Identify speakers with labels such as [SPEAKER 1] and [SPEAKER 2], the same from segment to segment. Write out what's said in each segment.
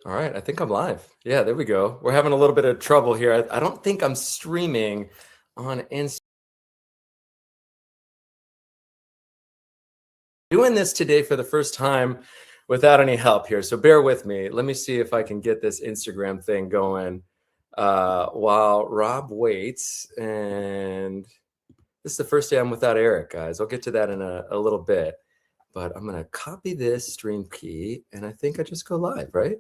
[SPEAKER 1] All right, I think I'm live. Yeah, there we go. We're having a little bit of trouble here. I don't think I'm streaming on Instagram. Doing this today for the first time without any help here, so bear with me. Let me see if I can get this Instagram thing going while Rob waits. And this is the first day I'm without Eric, guys. I'll get to that in a little bit. But I'm going to copy this stream key, and I think I just go live, right?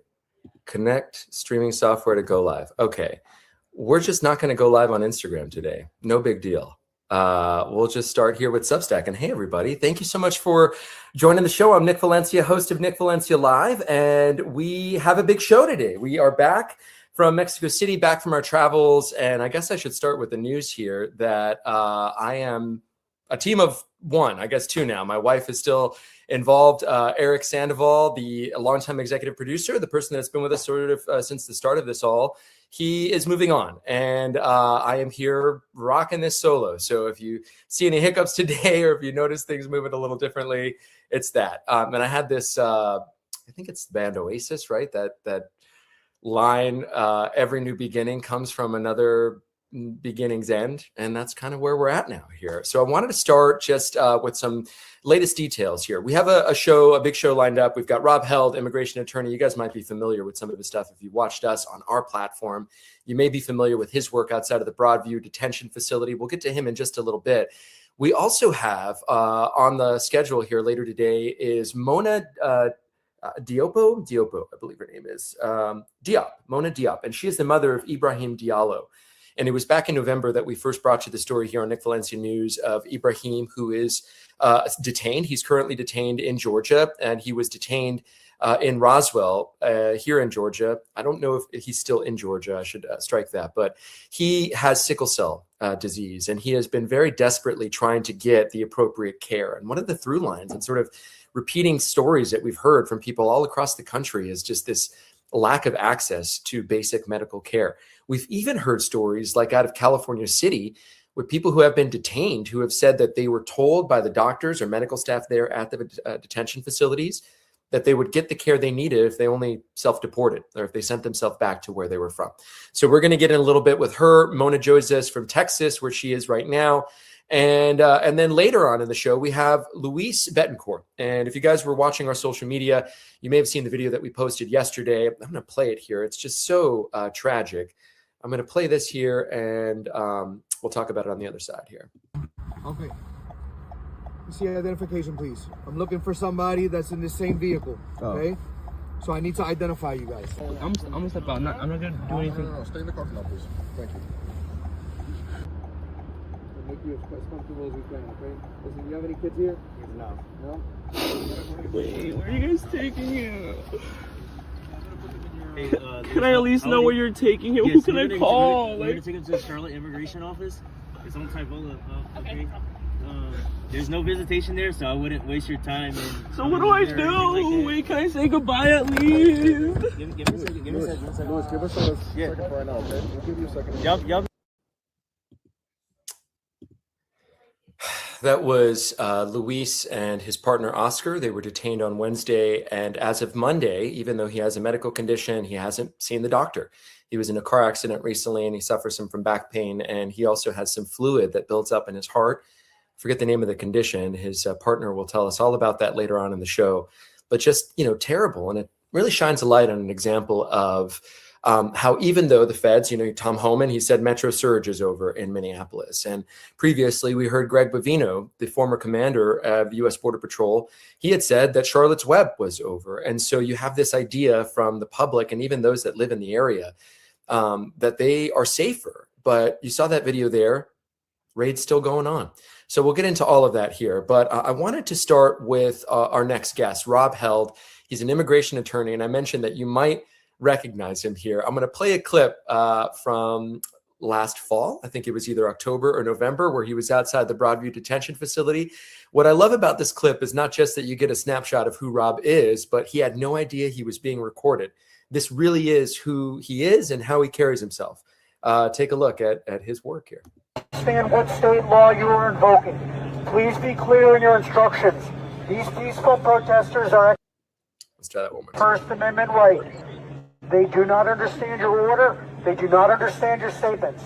[SPEAKER 1] Connect streaming software to go live. Okay, we're just not going to go live on Instagram today. No big deal. We'll just start here with Substack. And hey, everybody, thank you so much for joining the show. I'm Nick Valencia, host of Nick Valencia Live, and we have a big show today. We are back from Mexico City, back from our travels, and I guess I should start with the news here that I am a team of one, I guess two now. My wife is still involved. Eric Sandoval, the longtime executive producer, the person that's been with us sort of since the start of this all, he is moving on. And I am here rocking this solo. So if you see any hiccups today, or if you notice things moving a little differently, it's that. And I had this, I think it's the band Oasis, right? That line, every new beginning comes from another beginning's end, and that's kind of where we're at now here. So I wanted to start just with some latest details here. We have a big show lined up. We've got Rob Held, immigration attorney. You guys might be familiar with some of his stuff if you watched us on our platform. You may be familiar with his work outside of the Broadview detention facility. We'll get to him in just a little bit. We also have on the schedule here later today is Mona Diop, I believe her name is Diop, Mona Diop, and she is the mother of Ibrahim Diallo. And it was back in November that we first brought you the story here on Nick Valencia News of Ibrahim, who is detained. He's currently detained in Georgia, and he was detained in Roswell here in Georgia. I don't know if he's still in Georgia. I should strike that. But he has sickle cell disease, and he has been very desperately trying to get the appropriate care. And one of the through lines and sort of repeating stories that we've heard from people all across the country is just this lack of access to basic medical care. We've even heard stories like out of California City with people who have been detained who have said that they were told by the doctors or medical staff there at the detention facilities that they would get the care they needed if they only self-deported or if they sent themselves back to where they were from. So we're going to get in a little bit with her, Mona Joseph from Texas, where she is right now. And then later on in the show, we have Luis Betancourt. And if you guys were watching our social media, you may have seen the video that we posted yesterday. I'm going to play it here. It's just so tragic. I'm going to play this here, and we'll talk about it on the other side here.
[SPEAKER 2] Okay. See identification, please. I'm looking for somebody that's in the same vehicle. Okay. So I need to identify you guys.
[SPEAKER 3] I'm gonna step out. I'm not gonna do anything.
[SPEAKER 2] No. Stay in the car for now, please. Thank you. We'll make you as comfortable as we can. Okay. Listen, do you have any kids here? No. No.
[SPEAKER 3] Wait, where are you guys taking him? Hey, can I at least know where you're taking him? Yes, who can I call?
[SPEAKER 4] We're gonna take him to the Charlotte Immigration Office. It's on Tyvola. Okay. There's no visitation there, so I wouldn't waste your time.
[SPEAKER 3] So what do I do? Like, wait, can I say goodbye at least?
[SPEAKER 4] Give me a second. Give me a second.
[SPEAKER 2] Louis, give us a second for right now, okay? We'll give you a second.
[SPEAKER 4] Yup.
[SPEAKER 1] That was Luis and his partner, Oscar. They were detained on Wednesday. And as of Monday, even though he has a medical condition, he hasn't seen the doctor. He was in a car accident recently, and he suffers from back pain. And he also has some fluid that builds up in his heart. I forget the name of the condition. His partner will tell us all about that later on in the show. But just, terrible. And it really shines a light on an example of how even though the feds, Tom Homan, he said Metro Surge is over in Minneapolis. And previously we heard Greg Bovino, the former commander of the U.S. Border Patrol, he had said that Charlotte's Web was over. And so you have this idea from the public and even those that live in the area that they are safer. But you saw that video there, raid's still going on. So we'll get into all of that here. But I wanted to start with our next guest, Rob Held. He's an immigration attorney. And I mentioned that you might recognize him here. I'm going to play a clip from last fall. I think it was either October or November, where he was outside the Broadview detention facility. What I love about this clip is not just that you get a snapshot of who Rob is, but he had no idea he was being recorded. This really is who he is and how he carries himself. Take a look at his work here.
[SPEAKER 5] Understand what state law you are invoking. Please be clear in your instructions. These peaceful protesters are
[SPEAKER 1] Let's try that one more time.
[SPEAKER 5] First Amendment right. They do not understand your order. They do not understand your statements.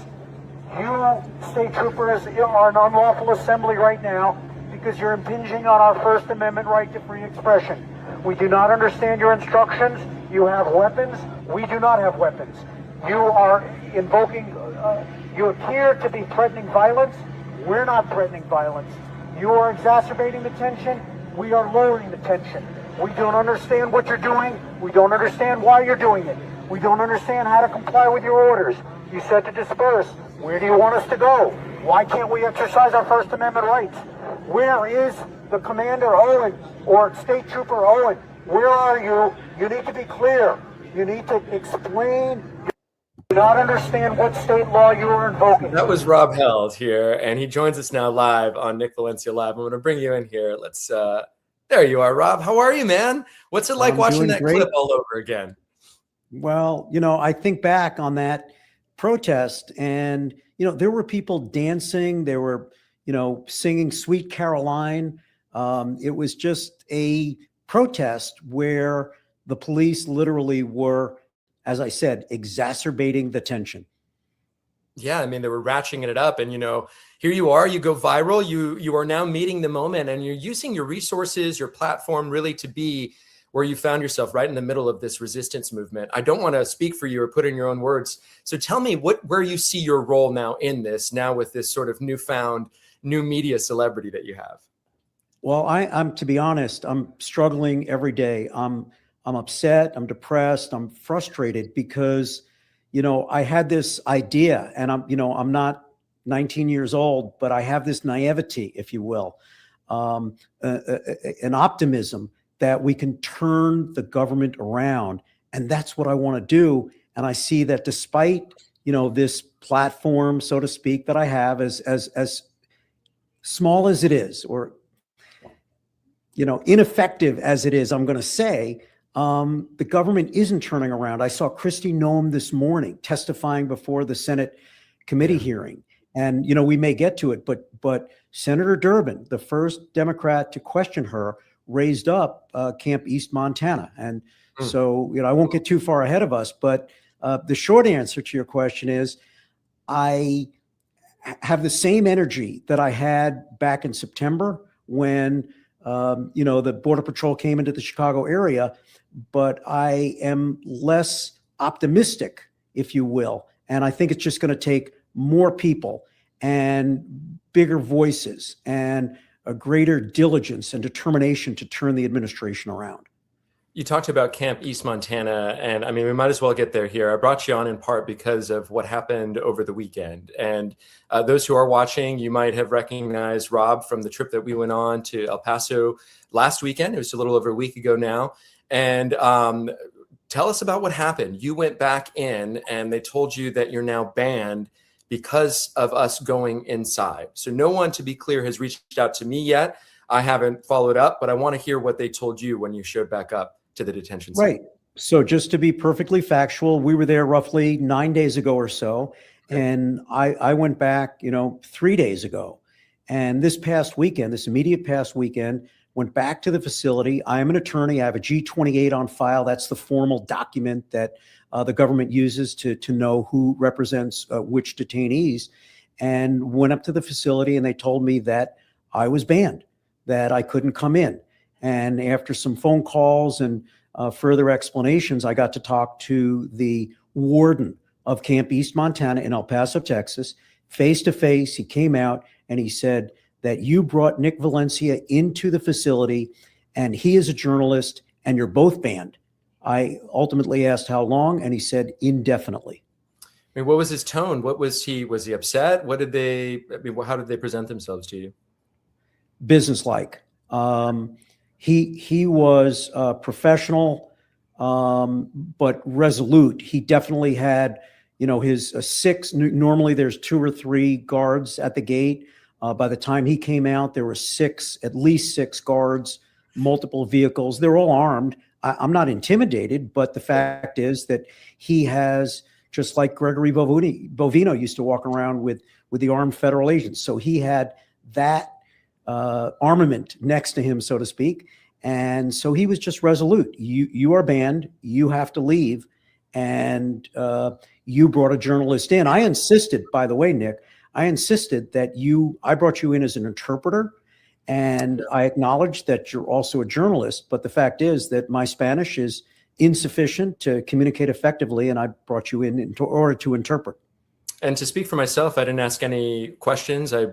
[SPEAKER 5] You, state troopers, are an unlawful assembly right now because you're impinging on our First Amendment right to free expression. We do not understand your instructions. You have weapons. We do not have weapons. You are invoking, you appear to be threatening violence. We're not threatening violence. You are exacerbating the tension. We are lowering the tension. We don't understand what you're doing. We don't understand why you're doing it. We don't understand how to comply with your orders. You said to disperse. Where do you want us to go? Why can't we exercise our First Amendment rights? Where is the Commander Owen or State Trooper Owen? Where are you? You need to be clear. You need to explain. You do not understand what state law you are invoking.
[SPEAKER 1] That was Rob Held here, and he joins us now live on Nick Valencia Live. I'm going to bring you in here. Let's. There you are, Rob. How are you, man? What's it like watching that clip all over again?
[SPEAKER 6] Well, I think back on that protest, and there were people dancing. They were, singing "Sweet Caroline." It was just a protest where the police literally were, as I said, exacerbating the tension.
[SPEAKER 1] Yeah, I mean, they were ratcheting it up, and here you are, you go viral, you are now meeting the moment, and you're using your resources, your platform, really to be where you found yourself, right in the middle of this resistance movement. I don't want to speak for you or put in your own words, so tell me where you see your role now in this, now with this sort of newfound new media celebrity that you have.
[SPEAKER 6] Well, I'm to be honest, I'm struggling every day. I'm upset, I'm depressed, I'm frustrated because I had this idea, and I'm not 19 years old, but I have this naivety, if you will, an optimism that we can turn the government around. And that's what I want to do. And I see that despite, this platform, so to speak, that I have as small as it is, or, ineffective as it is, I'm going to say, the government isn't turning around. I saw Kristi Noem this morning testifying before the Senate committee hearing. And, we may get to it, but Senator Durbin, the first Democrat to question her, raised up Camp East Montana. And so, I won't get too far ahead of us, but the short answer to your question is I have the same energy that I had back in September when, the Border Patrol came into the Chicago area, but I am less optimistic, if you will. And I think it's just going to take more people and bigger voices and a greater diligence and determination to turn the administration around.
[SPEAKER 1] You talked about Camp East Montana, and I mean, we might as well get there here. I brought you on in part because of what happened over the weekend. And those who are watching, you might have recognized Rob from the trip that we went on to El Paso last weekend. It was a little over a week ago now. And tell us about what happened. You went back in and they told you that you're now banned because of us going inside. So no one, to be clear, has reached out to me yet. I haven't followed up, but I want to hear what they told you when you showed back up to the detention center.
[SPEAKER 6] Right. So just to be perfectly factual, we were there roughly 9 days ago or so. And I went back, 3 days ago. And this immediate past weekend, went back to the facility. I am an attorney. I have a G-28 on file. That's the formal document that the government uses to know who represents which detainees. And went up to the facility and they told me that I was banned, that I couldn't come in. And after some phone calls and further explanations, I got to talk to the warden of Camp East Montana in El Paso, Texas, face to face. He came out and he said that you brought Nick Valencia into the facility and he is a journalist and you're both banned. I ultimately asked how long, and he said indefinitely.
[SPEAKER 1] I mean, what was his tone? Was he upset? How did they present themselves to you?
[SPEAKER 6] Businesslike. He was professional, but resolute. He definitely had, his six. Normally, there's 2 or 3 guards at the gate. By the time he came out, there were at least six guards, multiple vehicles. They're all armed. I'm not intimidated, but the fact is that he has, just like Gregory Bovino used to walk around with the armed federal agents. So he had that armament next to him, so to speak. And so he was just resolute. You are banned. You have to leave. and you brought a journalist in. I insisted, by the way, Nick, I insisted that I brought you in as an interpreter, and I acknowledge that you're also a journalist, but the fact is that my Spanish is insufficient to communicate effectively, and I brought you in order to interpret.
[SPEAKER 1] And to speak for myself, I didn't ask any questions. I,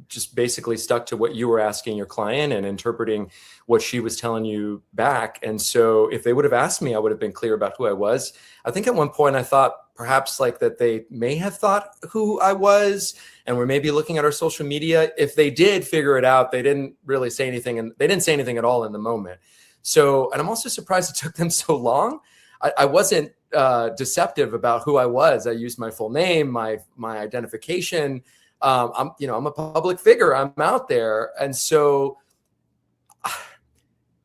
[SPEAKER 1] just basically stuck to what you were asking your client and interpreting what she was telling you back. And so if they would have asked me, I would have been clear about who I was. I think at one point I thought perhaps like that they may have thought who I was and were maybe looking at our social media. If they did figure it out, they didn't really say anything, and they didn't say anything at all in the moment. So, and I'm also surprised it took them so long. I wasn't deceptive about who I was. I used my full name, my identification. I'm a public figure. I'm out there. And so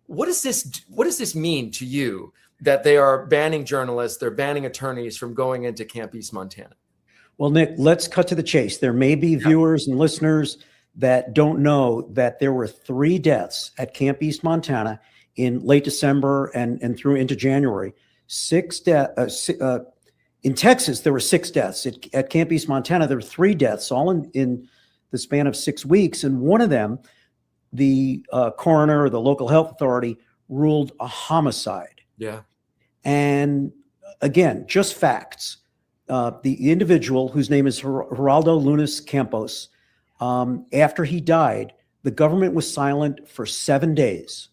[SPEAKER 1] what does this mean to you that they are banning journalists, they're banning attorneys from going into Camp East Montana?
[SPEAKER 6] Well, Nick, let's cut to the chase. There may be viewers and listeners that don't know that there were 3 deaths at Camp East Montana in late December and through into January. 6 deaths. In Texas, there were 6 deaths. At Camp East Montana, there were 3 deaths, all in the span of 6 weeks. And one of them, the coroner or the local health authority ruled a homicide.
[SPEAKER 1] Yeah.
[SPEAKER 6] And again, just facts. The individual, whose name is Geraldo Lunas Campos, after he died, the government was silent for 7 days.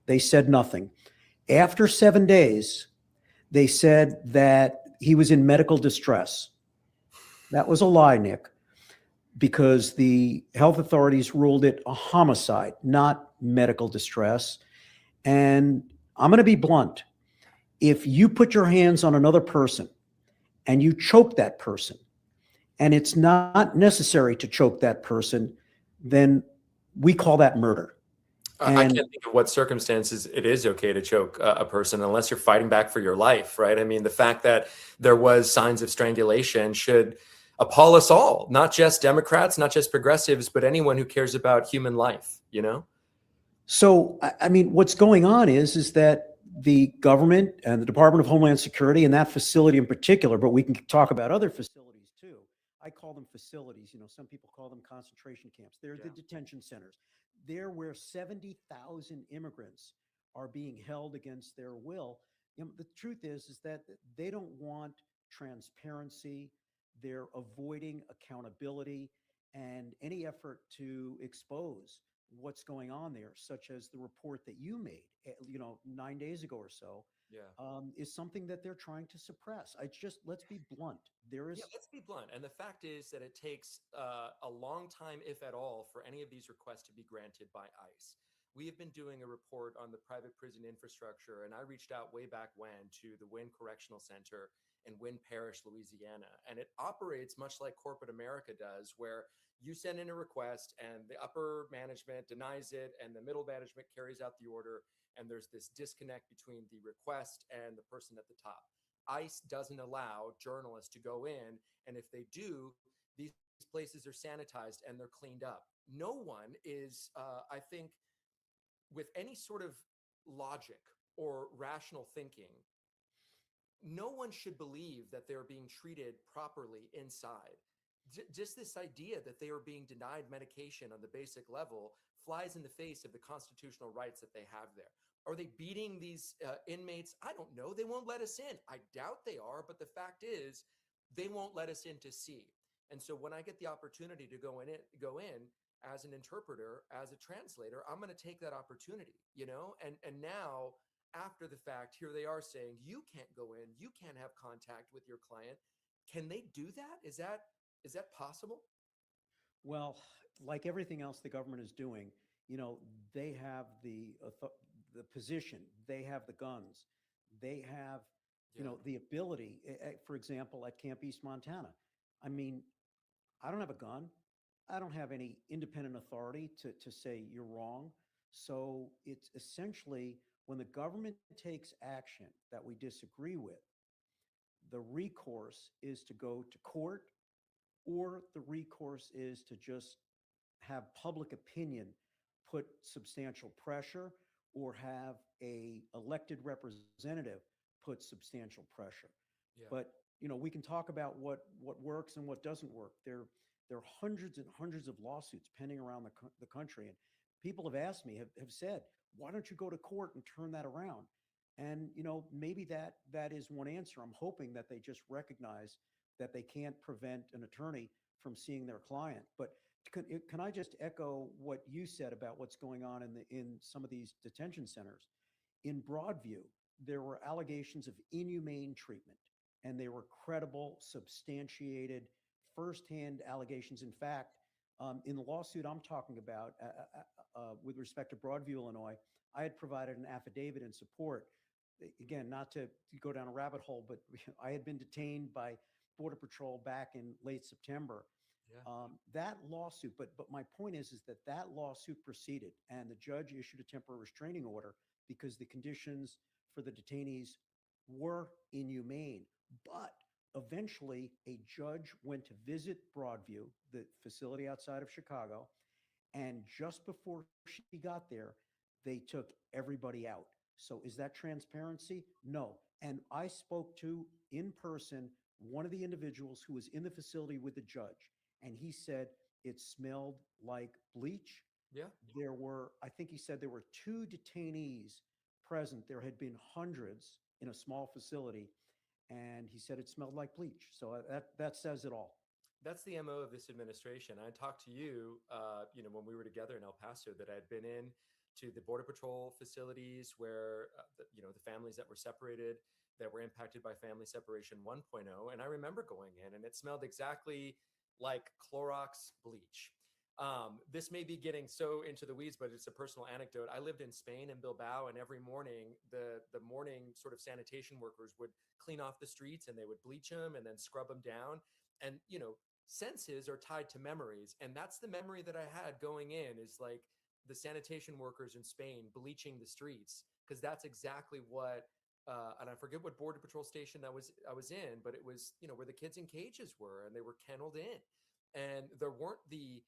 [SPEAKER 6] They said nothing. After 7 days, they said that he was in medical distress. That was a lie, Nick, because the health authorities ruled it a homicide, not medical distress. And I'm going to be blunt. If you put your hands on another person and you choke that person, and it's not necessary to choke that person, then we call that murder.
[SPEAKER 1] I can't think of what circumstances it is okay to choke a person unless you're fighting back for your life, right? I mean, the fact that there was signs of strangulation should appall us all, not just Democrats, not just progressives, but anyone who cares about human life, So,
[SPEAKER 6] I mean, what's going on is that the government and the Department of Homeland Security and that facility in particular, but we can talk about other facilities too. I call them facilities. Some people call them concentration camps. They're the detention centers. They're where 70,000 immigrants are being held against their will. The truth is that they don't want transparency. They're avoiding accountability and any effort to expose what's going on there, such as the report that you made, 9 days ago or so, is something that they're trying to suppress. Let's be blunt.
[SPEAKER 1] Let's be blunt. And the fact is that it takes a long time, if at all, for any of these requests to be granted by ICE. We have been doing a report on the private prison infrastructure, and I reached out way back when to the Wynn Correctional Center in Wynn Parish, Louisiana. And it operates much like corporate America does, where you send in a request and the upper management denies it and the middle management carries out the order. And there's this disconnect between the request and the person at the top. ICE doesn't allow journalists to go in. And if they do, these places are sanitized and they're cleaned up. No one is, I think, with any sort of logic or rational thinking, no one should believe that they're being treated properly inside. Just this idea that they are being denied medication on the basic level flies in the face of the constitutional rights that they have there. Are they beating these inmates? I don't know. They won't let us in. I doubt they are, but the fact is they won't let us in to see. And so when I get the opportunity to go in as an interpreter, as a translator, I'm going to take that opportunity, and now after the fact, here they are saying, you can't go in, you can't have contact with your client. Can they do that? Is that possible?
[SPEAKER 6] Well, like everything else the government is doing, they have the position, they have the guns, they have, the ability. For example, at Camp East Montana, I mean, I don't have a gun. I don't have any independent authority to say you're wrong. So it's essentially when the government takes action that we disagree with, the recourse is to go to court, or the recourse is to just have public opinion put substantial pressure, or have a elected representative put substantial pressure.
[SPEAKER 1] Yeah.
[SPEAKER 6] But, we can talk about what works and what doesn't work. There are hundreds and hundreds of lawsuits pending around the country. And people have asked me, have said, why don't you go to court and turn that around? And, maybe that is one answer. I'm hoping that they just recognize that they can't prevent an attorney from seeing their client. But can I just echo what you said about what's going on in some of these detention centers? In Broadview, there were allegations of inhumane treatment, and they were credible, substantiated, firsthand allegations. In fact, in the lawsuit I'm talking about, with respect to Broadview, Illinois, I had provided an affidavit in support. Again, not to go down a rabbit hole, but I had been detained by Border Patrol back in late September.
[SPEAKER 1] Yeah.
[SPEAKER 6] That lawsuit, but my point is that lawsuit proceeded, and the judge issued a temporary restraining order because the conditions for the detainees were inhumane. But eventually, a judge went to visit Broadview, the facility outside of Chicago, and just before she got there, they took everybody out. So is that transparency? No. And I spoke to, in person, one of the individuals who was in the facility with the judge, and he said it smelled like bleach.
[SPEAKER 1] Yeah.
[SPEAKER 6] I think he said there were 2 detainees present. There had been hundreds in a small facility, and he said it smelled like bleach. So that says it all.
[SPEAKER 1] That's the MO of this administration. I talked to you, when we were together in El Paso, that I had been in to the Border Patrol facilities where, the families that were separated, that were impacted by family separation 1.0. And I remember going in, and it smelled exactly like Clorox bleach. This may be getting so into the weeds, but it's a personal anecdote. I lived in Spain, in Bilbao, and every morning the morning sort of sanitation workers would clean off the streets, and they would bleach them and then scrub them down. And, senses are tied to memories. And that's the memory that I had going in, is like the sanitation workers in Spain bleaching the streets, because that's exactly what, and I forget what Border Patrol station I was in, but it was, where the kids in cages were, and they were kenneled in. And there weren't the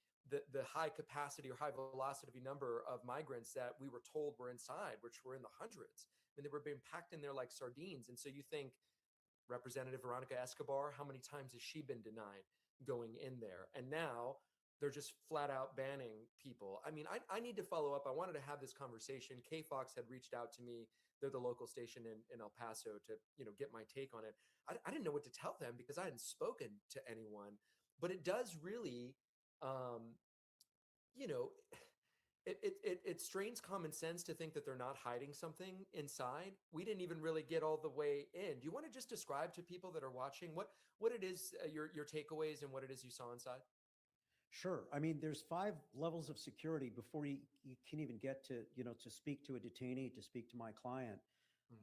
[SPEAKER 1] high capacity or high velocity number of migrants that we were told were inside, which were in the hundreds. I mean, they were being packed in there like sardines. And so you think, Representative Veronica Escobar, how many times has she been denied going in there? And now they're just flat out banning people. I mean, I need to follow up. I wanted to have this conversation. KFOX had reached out to me. They're the local station in El Paso to, get my take on it. I didn't know what to tell them because I hadn't spoken to anyone, but it does really, it strains common sense to think that they're not hiding something inside. We didn't even really get all the way in. Do you want to just describe to people that are watching what it is, your takeaways, and what it is you saw inside?
[SPEAKER 6] Sure. I mean, there's 5 levels of security before you can even get to, to speak to a detainee, to speak to my client.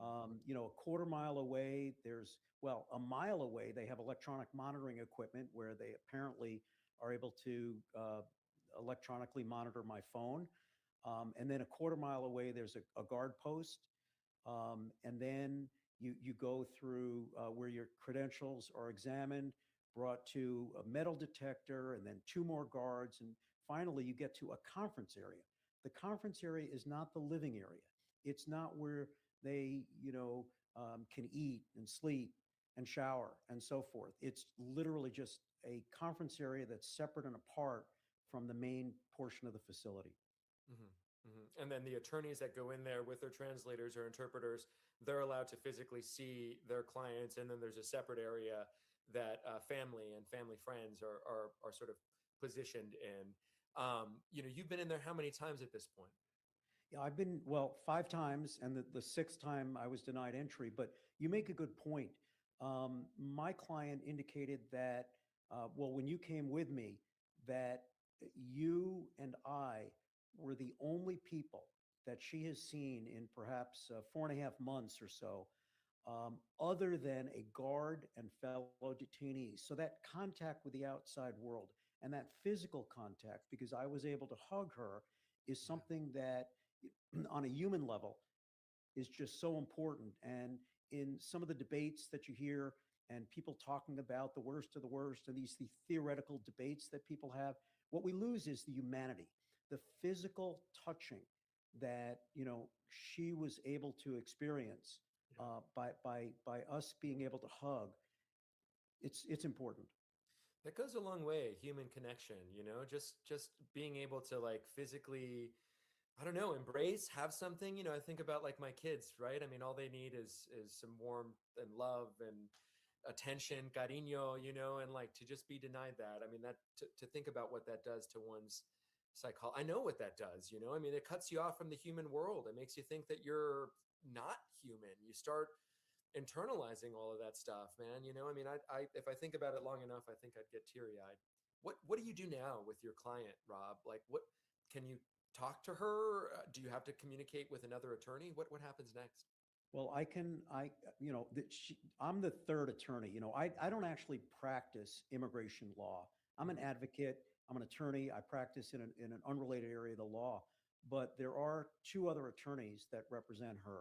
[SPEAKER 1] Mm-hmm.
[SPEAKER 6] A quarter mile away, a mile away, they have electronic monitoring equipment where they apparently are able to electronically monitor my phone. And then a quarter mile away, there's a guard post. And then you go through where your credentials are examined, brought to a metal detector, and then 2 more guards. And finally, you get to a conference area. The conference area is not the living area. It's not where they, can eat and sleep and shower and so forth. It's literally just a conference area that's separate and apart from the main portion of the facility.
[SPEAKER 1] Mm-hmm. Mm-hmm. And then the attorneys that go in there with their translators or interpreters, they're allowed to physically see their clients. And then there's a separate area that family and family friends are sort of positioned in. You've been in there how many times at this point?
[SPEAKER 6] Yeah, I've been, 5 times, and the 6th time I was denied entry. But you make a good point. My client indicated that, when you came with me, that you and I were the only people that she has seen in perhaps 4.5 months or so, other than a guard and fellow detainees. So that contact with the outside world and that physical contact, because I was able to hug her, is something that on a human level is just so important. And in some of the debates that you hear and people talking about the worst of the worst and the theoretical debates that people have, what we lose is the humanity, the physical touching that, she was able to experience. by us being able to hug, it's important.
[SPEAKER 1] That goes a long way, human connection, you know, just being able to like physically, I don't know, embrace, have something, you know. I think about like my kids, right? I mean, all they need is some warmth and love and attention, cariño, you know, and like to just be denied that. I mean, that to think about what that does to one's psychology. I know what that does, you know. I mean, it cuts you off from the human world. It makes you think that you're not human. You start internalizing all of that stuff, man. You know, I mean, I if I think about it long enough, I think I'd get teary-eyed. What do you do now with your client, Rob? Like, what can you talk to her? Do you have to communicate with another attorney? What happens next?
[SPEAKER 6] Well, you know, I'm the third attorney. You know, I don't actually practice immigration law. I'm an advocate. I'm an attorney. I practice in an unrelated area of the law, but there are two other attorneys that represent her.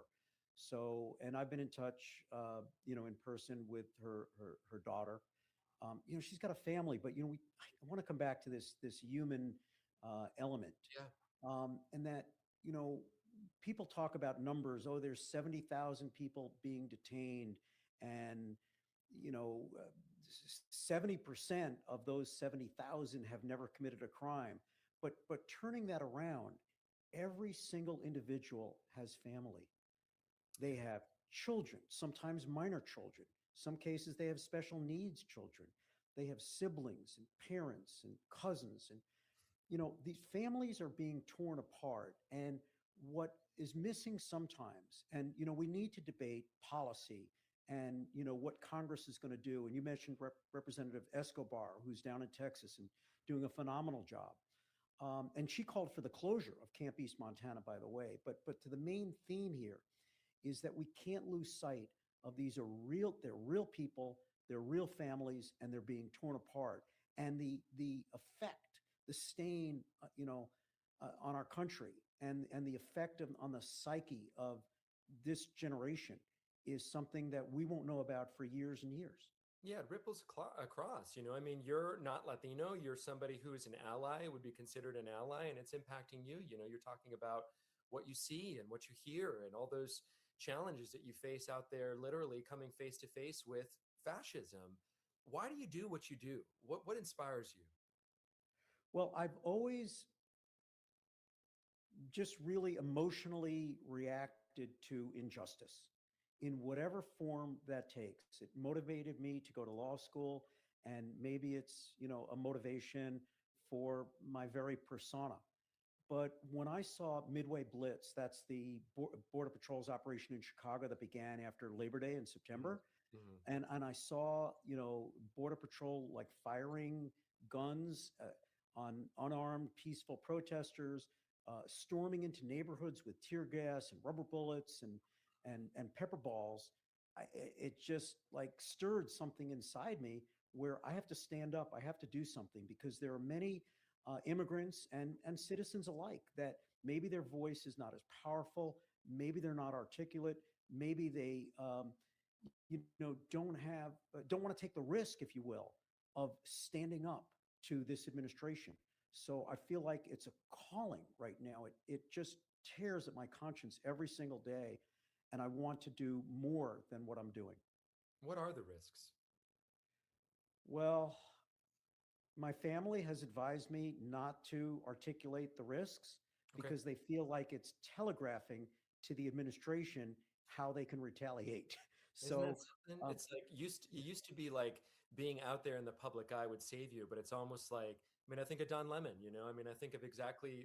[SPEAKER 6] So, and I've been in touch, you know, in person with her daughter. You know, she's got a family, but you know, I want to come back to this human element.
[SPEAKER 1] Yeah.
[SPEAKER 6] And that, you know, people talk about numbers. Oh, there's 70,000 people being detained, and you know, 70% of those 70,000 have never committed a crime. But turning that around, every single individual has family. They have children, sometimes minor children. Some cases they have special needs children. They have siblings and parents and cousins, and you know, these families are being torn apart. And what is missing sometimes, and you know, we need to debate policy and you know what Congress is going to do. And you mentioned Representative Escobar, who's down in Texas and doing a phenomenal job. And she called for the closure of Camp East Montana, by the way. But to the main theme here is that we can't lose sight of they're real people, they're real families, and they're being torn apart. And the effect, the stain, you know, on our country and the effect on the psyche of this generation is something that we won't know about for years and years.
[SPEAKER 1] Yeah, it ripples across, you know. I mean, you're not Latino, you're somebody who is an ally, would be considered an ally, and it's impacting you. You know, you're talking about what you see and what you hear and all those challenges that you face out there, literally coming face to face with fascism. Why do you do what you do? What inspires you?
[SPEAKER 6] Well, I've always just really emotionally reacted to injustice in whatever form that takes. It motivated me to go to law school, and maybe it's, you know, a motivation for my very persona. But when I saw Midway Blitz, that's the Border Patrol's operation in Chicago that began after Labor Day in September, and I saw, you know, Border Patrol like firing guns on unarmed, peaceful protesters, storming into neighborhoods with tear gas and rubber bullets and pepper balls. It just like stirred something inside me where I have to stand up. I have to do something, because there are many immigrants and citizens alike that maybe their voice is not as powerful. Maybe they're not articulate. Maybe they, you know, don't want to take the risk, if you will, of standing up to this administration. So I feel like it's a calling right now. It just tears at my conscience every single day. And I want to do more than what I'm doing.
[SPEAKER 1] What are the risks?
[SPEAKER 6] Well, my family has advised me not to articulate the risks because they feel like it's telegraphing to the administration how they can retaliate. So
[SPEAKER 1] it's like it used to be like being out there in the public eye would save you, but it's almost like, I mean, I think of Don Lemon, you know, I mean, I think of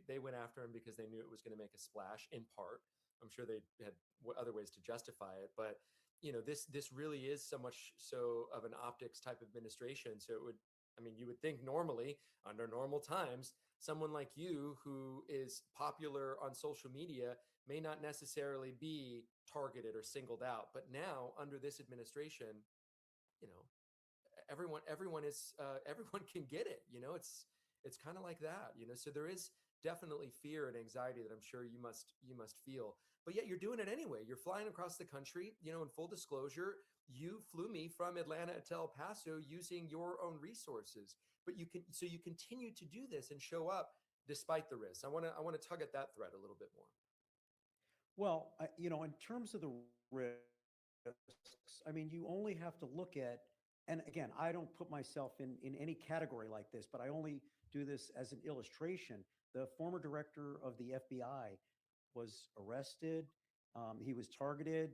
[SPEAKER 1] they went after him because they knew it was going to make a splash, in part. I'm sure they had other ways to justify it, but you know, this really is so much so of an optics type administration. So it would, I mean, you would think normally under normal times, someone like you who is popular on social media may not necessarily be targeted or singled out. But now under this administration, you know, everyone can get it, you know, it's kind of like that, you know, so there is definitely fear and anxiety that I'm sure you must feel, but yet you're doing it anyway. You're flying across the country, you know, in full disclosure, you flew me from Atlanta to El Paso using your own resources, but you continue to do this and show up despite the risks. I want to tug at that thread a little bit more.
[SPEAKER 6] Well, you know, in terms of the I mean, you only have to look at, and again, I don't put myself in any category like this, but I only do this as an illustration. The former director of the FBI was arrested. He was targeted.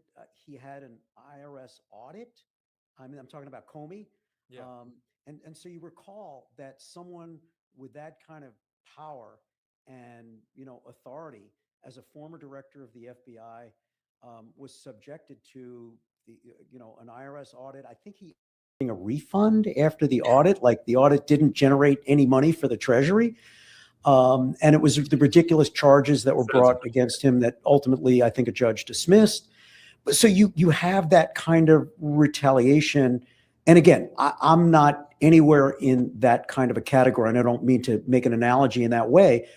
[SPEAKER 6] He had an IRS audit. I mean, I'm talking about Comey.
[SPEAKER 1] Yeah.
[SPEAKER 6] And so you recall that someone with that kind of power and, you know, authority as a former director of the FBI was subjected to the, you know, an IRS audit. I think he a refund after the audit, like the audit didn't generate any money for the Treasury. And it was the ridiculous charges that were brought against him that ultimately I think a judge dismissed. So you have that kind of retaliation. And again, I'm not anywhere in that kind of a category, and I don't mean to make an analogy in that way,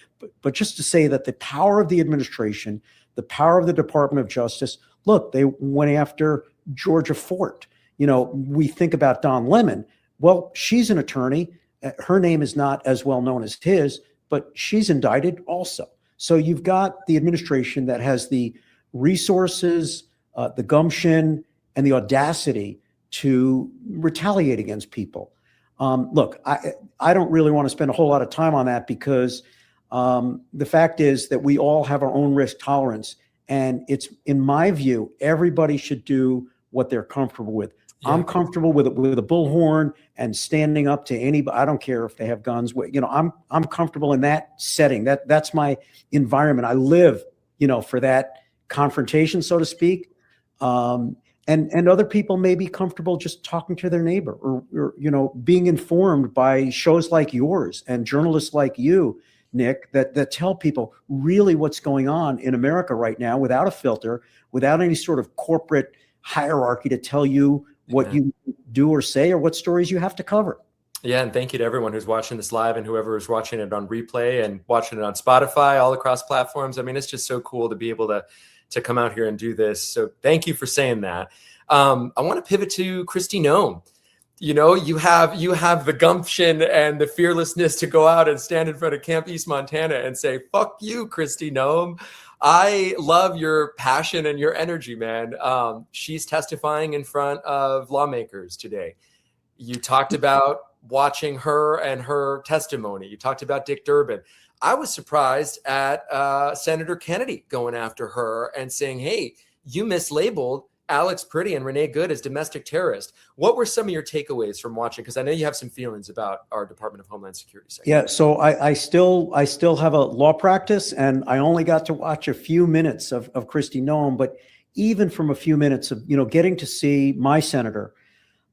[SPEAKER 6] but just to say that the power of the administration, the power of the Department of Justice, look, they went after Georgia Fort. You know, we think about Don Lemon. Well, she's an attorney. Her name is not as well known as his, but she's indicted also. So you've got the administration that has the resources, the gumption, and the audacity to retaliate against people. Look, I don't really want to spend a whole lot of time on that because the fact is that we all have our own risk tolerance. And it's, in my view, everybody should do what they're comfortable with. Yeah. I'm comfortable with a bullhorn and standing up to anybody. I don't care if they have guns. You know, I'm comfortable in that setting. That's my environment. I live, you know, for that confrontation, so to speak. And other people may be comfortable just talking to their neighbor or you know, being informed by shows like yours and journalists like you, Nick, that tell people really what's going on in America right now without a filter, without any sort of corporate hierarchy to tell you what you do or say or what stories you have to cover.
[SPEAKER 1] Yeah, and thank you to everyone who's watching this live and whoever is watching it on replay and watching it on Spotify, all across platforms. I mean, it's just so cool to be able to come out here and do this. So thank you for saying that. I want to pivot to Kristi Noem. You know, you have the gumption and the fearlessness to go out and stand in front of Camp East Montana and say, fuck you, Kristi Noem. I love your passion and your energy, man. She's testifying in front of lawmakers today. You talked about watching her and her testimony. You talked about Dick Durbin. I was surprised at Senator Kennedy going after her and saying, hey, you mislabeled Alex Priddy and Renee Good as domestic terrorists. What were some of your takeaways from watching? Because I know you have some feelings about our Department of Homeland Security sector.
[SPEAKER 6] Yeah, so I still have a law practice, and I only got to watch a few minutes of Kristi Noem, but even from a few minutes of, you know, getting to see my senator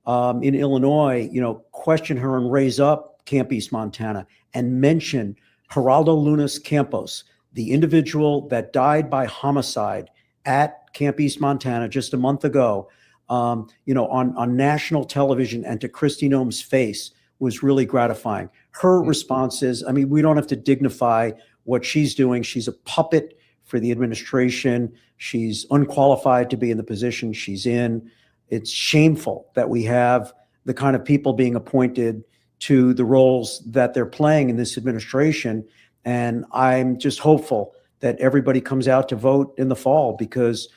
[SPEAKER 6] in Illinois, you know, question her and raise up Camp East Montana and mention Geraldo Lunas Campos, the individual that died by homicide at Camp East Montana just a month ago, you know, on national television and to Kristi Noem's face was really gratifying. Her responses, I mean, we don't have to dignify what she's doing. She's a puppet for the administration. She's unqualified to be in the position she's in. It's shameful that we have the kind of people being appointed to the roles that they're playing in this administration. And I'm just hopeful that everybody comes out to vote in the fall because,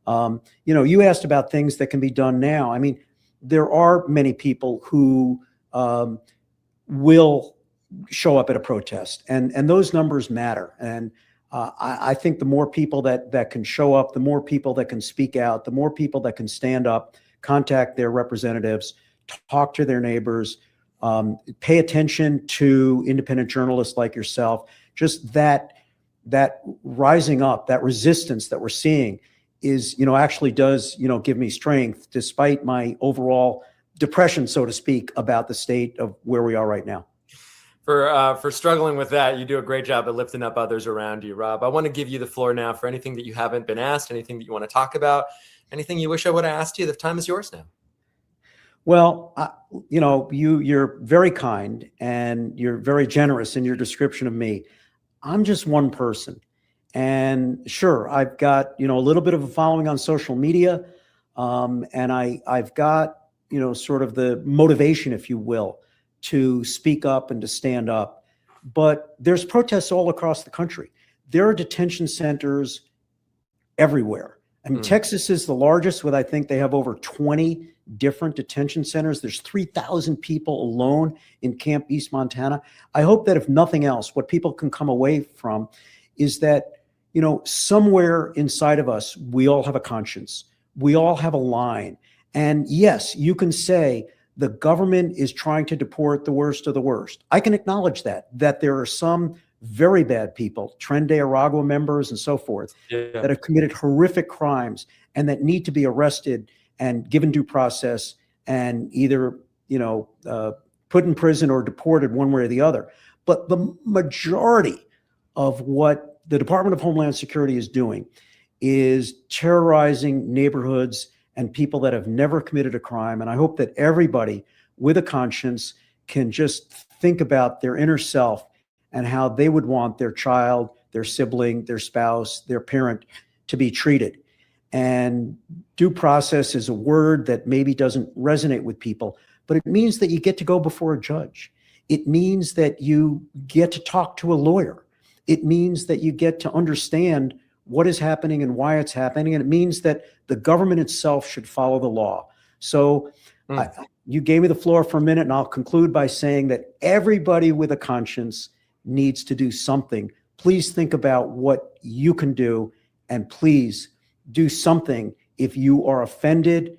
[SPEAKER 6] you know, you asked about things that can be done now. I mean, there are many people who will show up at a protest, and those numbers matter. And I think the more people that can show up, the more people that can speak out, the more people that can stand up, contact their representatives, talk to their neighbors, pay attention to independent journalists like yourself, just that rising up, that resistance that we're seeing is, you know, actually does, you know, give me strength despite my overall depression, so to speak, about the state of where we are right now.
[SPEAKER 1] For struggling with that, you do a great job at lifting up others around you, Rob. I want to give you the floor now for anything that you haven't been asked, anything that you want to talk about, anything you wish I would have asked you. The time is yours now.
[SPEAKER 6] Well, you know, you're very kind and you're very generous in your description of me. I'm just one person. And sure, I've got, you know, a little bit of a following on social media. And I've got, you know, sort of the motivation, if you will, to speak up and to stand up. But there's protests all across the country. There are detention centers everywhere. I mean, Texas is the largest with, I think they have over 20 different detention centers. There's 3,000 people alone in Camp East Montana. I hope that if nothing else, what people can come away from is that, you know, somewhere inside of us, we all have a conscience. We all have a line. And yes, you can say the government is trying to deport the worst of the worst. I can acknowledge that there are some very bad people, Tren de Aragua members and so forth, that have committed horrific crimes and that need to be arrested and given due process and either, you know, put in prison or deported one way or the other. But the majority of what the Department of Homeland Security is doing is terrorizing neighborhoods and people that have never committed a crime. And I hope that everybody with a conscience can just think about their inner self and how they would want their child, their sibling, their spouse, their parent to be treated. And due process is a word that maybe doesn't resonate with people, but it means that you get to go before a judge. It means that you get to talk to a lawyer. It means that you get to understand what is happening and why it's happening. And it means that the government itself should follow the law. So you gave me the floor for a minute, and I'll conclude by saying that everybody with a conscience needs to do something. Please think about what you can do, and please do something if you are offended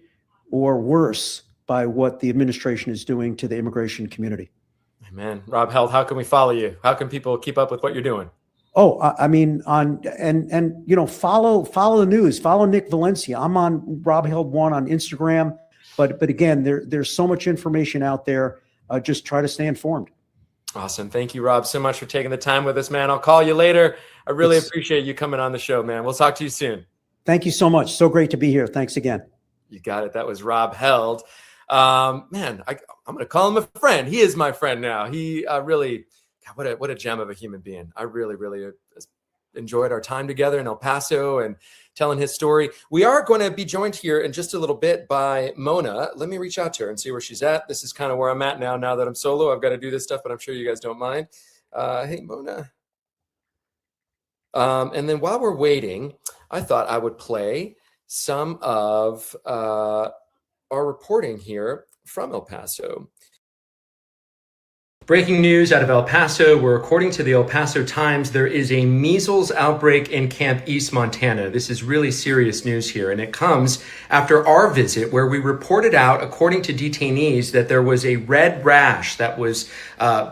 [SPEAKER 6] or worse by what the administration is doing to the immigration community.
[SPEAKER 1] Amen. Rob Held, how can we follow you? How can people keep up with what you're doing?
[SPEAKER 6] Oh, I mean, you know, follow the news, follow Nick Valencia. I'm on Rob Held 1 on Instagram, but again, there's so much information out there. Just try to stay informed.
[SPEAKER 1] Awesome. Thank you, Rob, so much for taking the time with us, man. I'll call you later. I really appreciate you coming on the show, man. We'll talk to you soon.
[SPEAKER 6] Thank you so much. So great to be here. Thanks again.
[SPEAKER 1] You got it. That was Rob Held. Man, I'm going to call him a friend. He is my friend now. He really, God, what a gem of a human being. I really, really enjoyed our time together in El Paso and telling his story. We are going to be joined here in just a little bit by Mona. Let me reach out to her and see where she's at. This is kind of where I'm at now that I'm solo. I've got to do this stuff, but I'm sure you guys don't mind. Hey, Mona. And then while we're waiting, I thought I would play some of our reporting here from El Paso. Breaking news out of El Paso, where according to the El Paso Times, there is a measles outbreak in Camp East Montana. This is really serious news here, and it comes after our visit where we reported out, according to detainees, that there was a red rash that was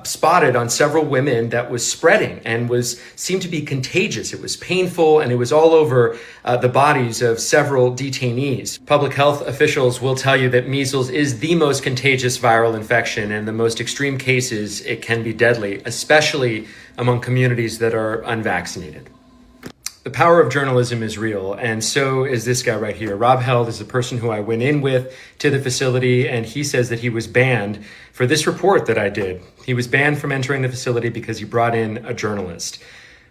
[SPEAKER 1] spotted on several women that was spreading and seemed to be contagious. It was painful, and it was all over the bodies of several detainees. Public health officials will tell you that measles is the most contagious viral infection, and the most extreme cases it can be deadly, especially among communities that are unvaccinated. The power of journalism is real, and so is this guy right here. Rob Held is the person who I went in with to the facility, and he says that he was banned for this report that I did. He was banned from entering the facility because he brought in a journalist.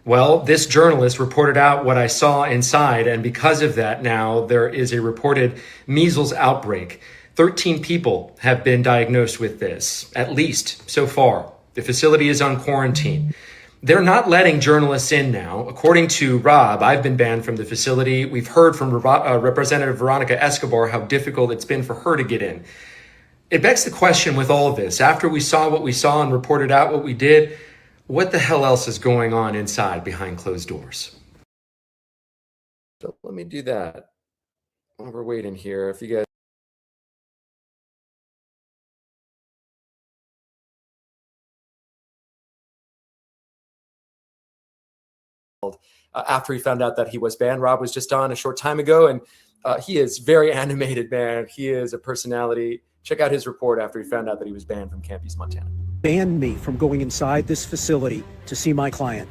[SPEAKER 1] Well, this journalist reported out what I saw inside, and because of that, now there is a reported measles outbreak. 13 people have been diagnosed with this, at least so far. The facility is on quarantine. They're not letting journalists in now. According to Rob, I've been banned from the facility. We've heard from Representative Veronica Escobar how difficult it's been for her to get in. It begs the question with all of this, after we saw what we saw and reported out what we did, what the hell else is going on inside behind closed doors? So let me do that while we're waiting here. If you guys after he found out that he was banned. Rob was just on a short time ago, and he is very animated, man. He is a personality. Check out his report after he found out that he was banned from Camp East Montana.
[SPEAKER 6] Banned me from going inside this facility to see my client.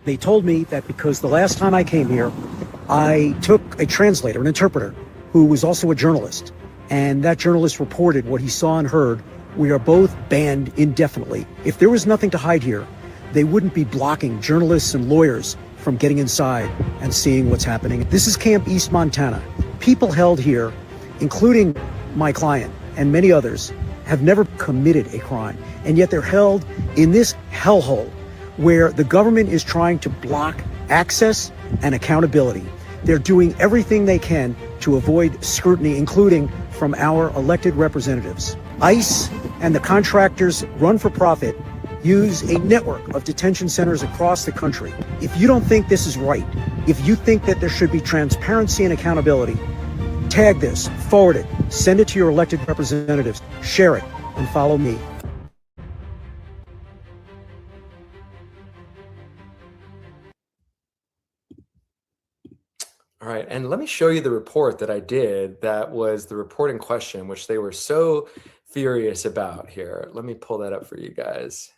[SPEAKER 6] They told me that because the last time I came here, I took a translator, an interpreter, who was also a journalist, and that journalist reported what he saw and heard. We are both banned indefinitely. If there was nothing to hide here, they wouldn't be blocking journalists and lawyers from getting inside and seeing what's happening. This is Camp East Montana. People held here, including my client and many others, have never committed a crime, and yet they're held in this hellhole where the government is trying to block access and accountability. They're doing everything they can to avoid scrutiny, including from our elected representatives. ICE and the contractors run for profit use a network of detention centers across the country. If you don't think this is right, if you think that there should be transparency and accountability, tag this, forward it, send it to your elected representatives, share it, and follow me.
[SPEAKER 1] All right, and let me show you the report that I did that was the report in question, which they were so furious about here. Let me pull that up for you guys.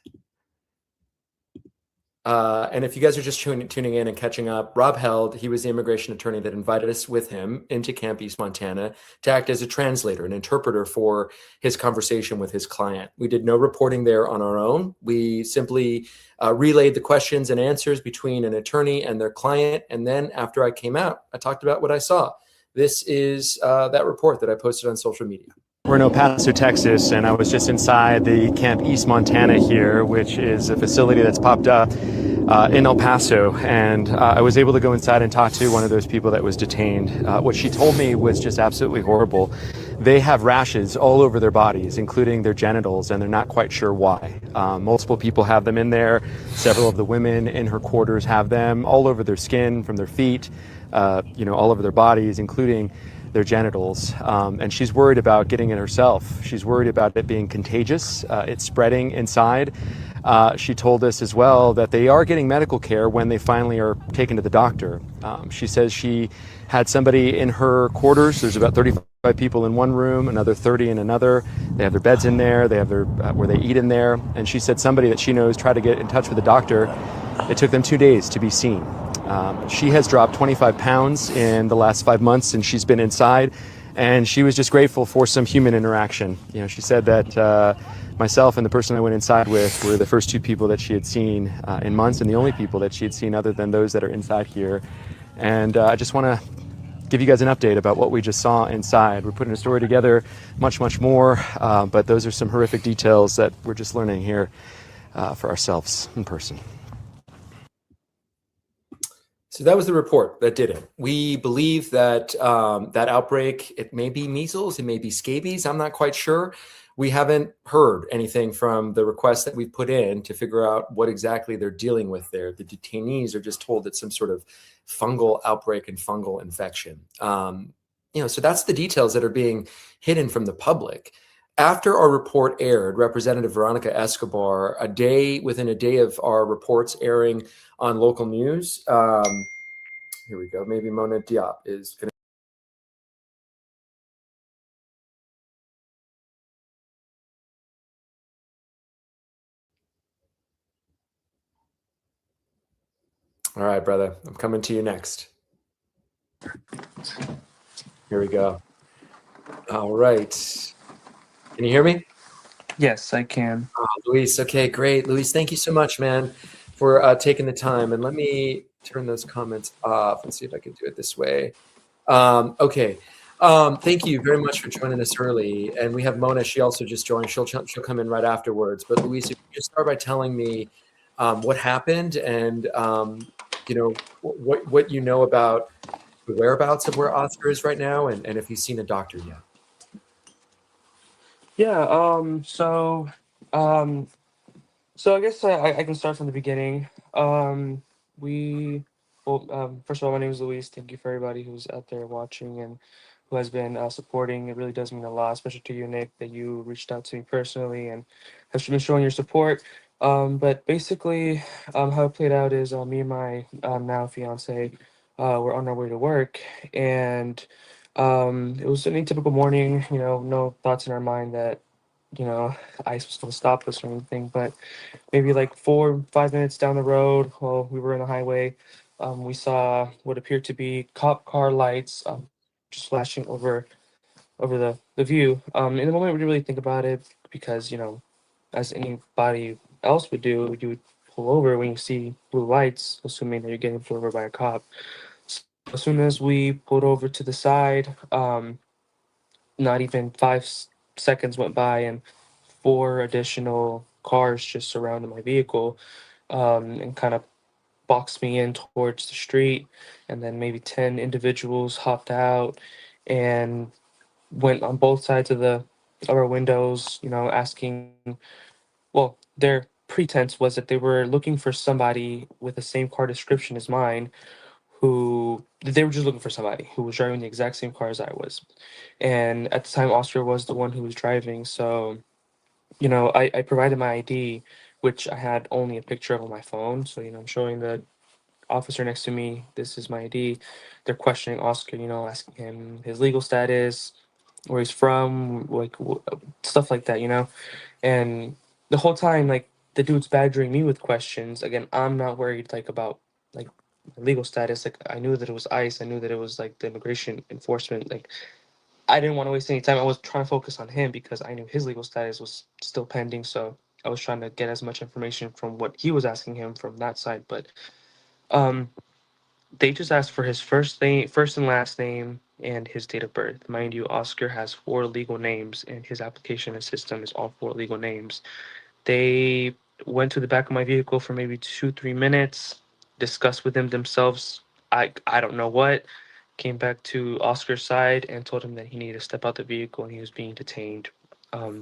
[SPEAKER 1] And if you guys are just tuning in and catching up, Rob Held, he was the immigration attorney that invited us with him into Camp East Montana to act as a translator, an interpreter for his conversation with his client. We did no reporting there on our own. We simply relayed the questions and answers between an attorney and their client. And then after I came out, I talked about what I saw. This is that report that I posted on social media. We're in El Paso, Texas, and I was just inside the Camp East Montana here, which is a facility that's popped up in El Paso. And I was able to go inside and talk to one of those people that was detained. What she told me was just absolutely horrible. They have rashes all over their bodies, including their genitals, and they're not quite sure why. Multiple people have them in there. Several of the women in her quarters have them all over their skin, from their feet, all over their bodies, including their genitals. And she's worried about getting it herself. She's worried about it being contagious. It's spreading inside. She told us as well that they are getting medical care when they finally are taken to the doctor. She says she had somebody in her quarters. There's about 35 people in one room, another 30 in another. They have their beds in there. They have their where they eat in there. And she said somebody that she knows tried to get in touch with the doctor. It took them 2 days to be seen. She has dropped 25 pounds in the last 5 months, and she's been inside, and she was just grateful for some human interaction. She said that myself and the person I went inside with were the first two people that she had seen in months, and the only people that she had seen other than those that are inside here. And I just want to give you guys an update about what we just saw inside. We're putting a story together, much more, but those are some horrific details that we're just learning here for ourselves in person. So that was the report that did it. We believe that that outbreak, it may be measles, it may be scabies, I'm not quite sure. We haven't heard anything from the requests that we've put in to figure out what exactly they're dealing with there. The detainees are just told it's some sort of fungal outbreak and fungal infection. So that's the details that are being hidden from the public. After our report aired, Representative Veronica Escobar, within a day of our reports airing on local news, here we go, maybe Mona Diop is going to. All right, brother, I'm coming to you next. Here we go. All right. Can you hear me?
[SPEAKER 3] Yes, I can.
[SPEAKER 1] Luis, okay, great. Luis, thank you so much, man, for taking the time. And let me turn those comments off and see if I can do it this way. Okay. Thank you very much for joining us early. And we have Mona. She also just joined. She'll come in right afterwards. But Luis, if you could just start by telling me what happened and what you know about the whereabouts of where Oscar is right now, and if he's seen a doctor yet.
[SPEAKER 3] Yeah, so I guess I can start from the beginning. First of all, my name is Luis. Thank you for everybody who's out there watching and who has been supporting. It really does mean a lot, especially to you, Nick, that you reached out to me personally and have been showing your support. But basically, how it played out is me and my now fiance were on our way to work, and it was an atypical morning. No thoughts in our mind that ICE was going to stop us or anything. But maybe like 4 or 5 minutes down the road, while we were in the highway, we saw what appeared to be cop car lights just flashing over the view. In the moment, we didn't really think about it because as anybody else would do, you would pull over when you see blue lights, assuming that you're getting pulled over by a cop. So as soon as we pulled over to the side, not even 5 seconds went by, and 4 additional cars just surrounded my vehicle, and kind of boxed me in towards the street, and then maybe 10 individuals hopped out and went on both sides of our windows, you know, asking, well, their pretense was that they were looking for somebody with the same car description as mine, who they were just looking for somebody who was driving the exact same car as I was. And at the time, Oscar was the one who was driving. So, you know, I provided my ID, which I had only a picture of on my phone. So, you know, I'm showing the officer next to me, this is my ID. They're questioning Oscar, you know, asking him his legal status, where he's from, like stuff like that, you know. And the whole time, like the dude's badgering me with questions. Again, I'm not worried like about like my legal status. Like I knew that it was ICE. I knew that it was like the immigration enforcement. Like I didn't want to waste any time. I was trying to focus on him because I knew his legal status was still pending. So I was trying to get as much information from what he was asking him from that side. But um, they just asked for his first name, first and last name, and his date of birth. Mind you, Oscar has 4 legal names, and his application and system is all 4 legal names. They went to the back of my vehicle for maybe 2, 3 minutes, discussed with him themselves. I don't know what. Came back to Oscar's side and told him that he needed to step out the vehicle and he was being detained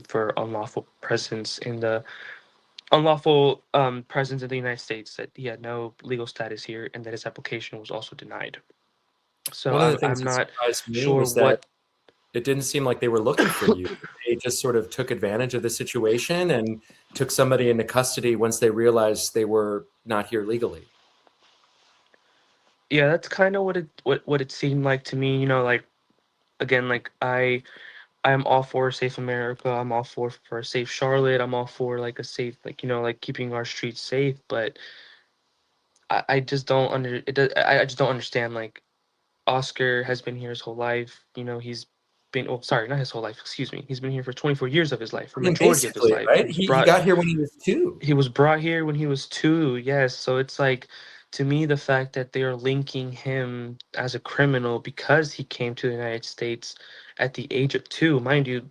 [SPEAKER 3] for unlawful presence in the United States. That he had no legal status here and that his application was also denied. So
[SPEAKER 1] One of the
[SPEAKER 3] I'm
[SPEAKER 1] things that
[SPEAKER 3] not
[SPEAKER 1] surprised me
[SPEAKER 3] sure
[SPEAKER 1] was that
[SPEAKER 3] what.
[SPEAKER 1] it didn't seem like they were looking for you. They just sort of took advantage of the situation and took somebody into custody once they realized they were not here legally.
[SPEAKER 3] Yeah, that's kind of what it seemed like to me. You know, like again, like I'm all for a safe America. I'm all for a safe Charlotte. I'm all for like a safe, like, you know, like keeping our streets safe. But I just don't I just don't understand. Like Oscar has been here his whole life. You know, he's been, oh, sorry, not his whole life. Excuse me. He's been here for 24 years of his life, for
[SPEAKER 1] I mean,
[SPEAKER 3] majority of his
[SPEAKER 1] basically,
[SPEAKER 3] life.
[SPEAKER 1] right? He got here when he was 2.
[SPEAKER 3] He was brought here when he was 2. Yes, so it's like, to me, the fact that they are linking him as a criminal because he came to the United States at the age of 2, mind you.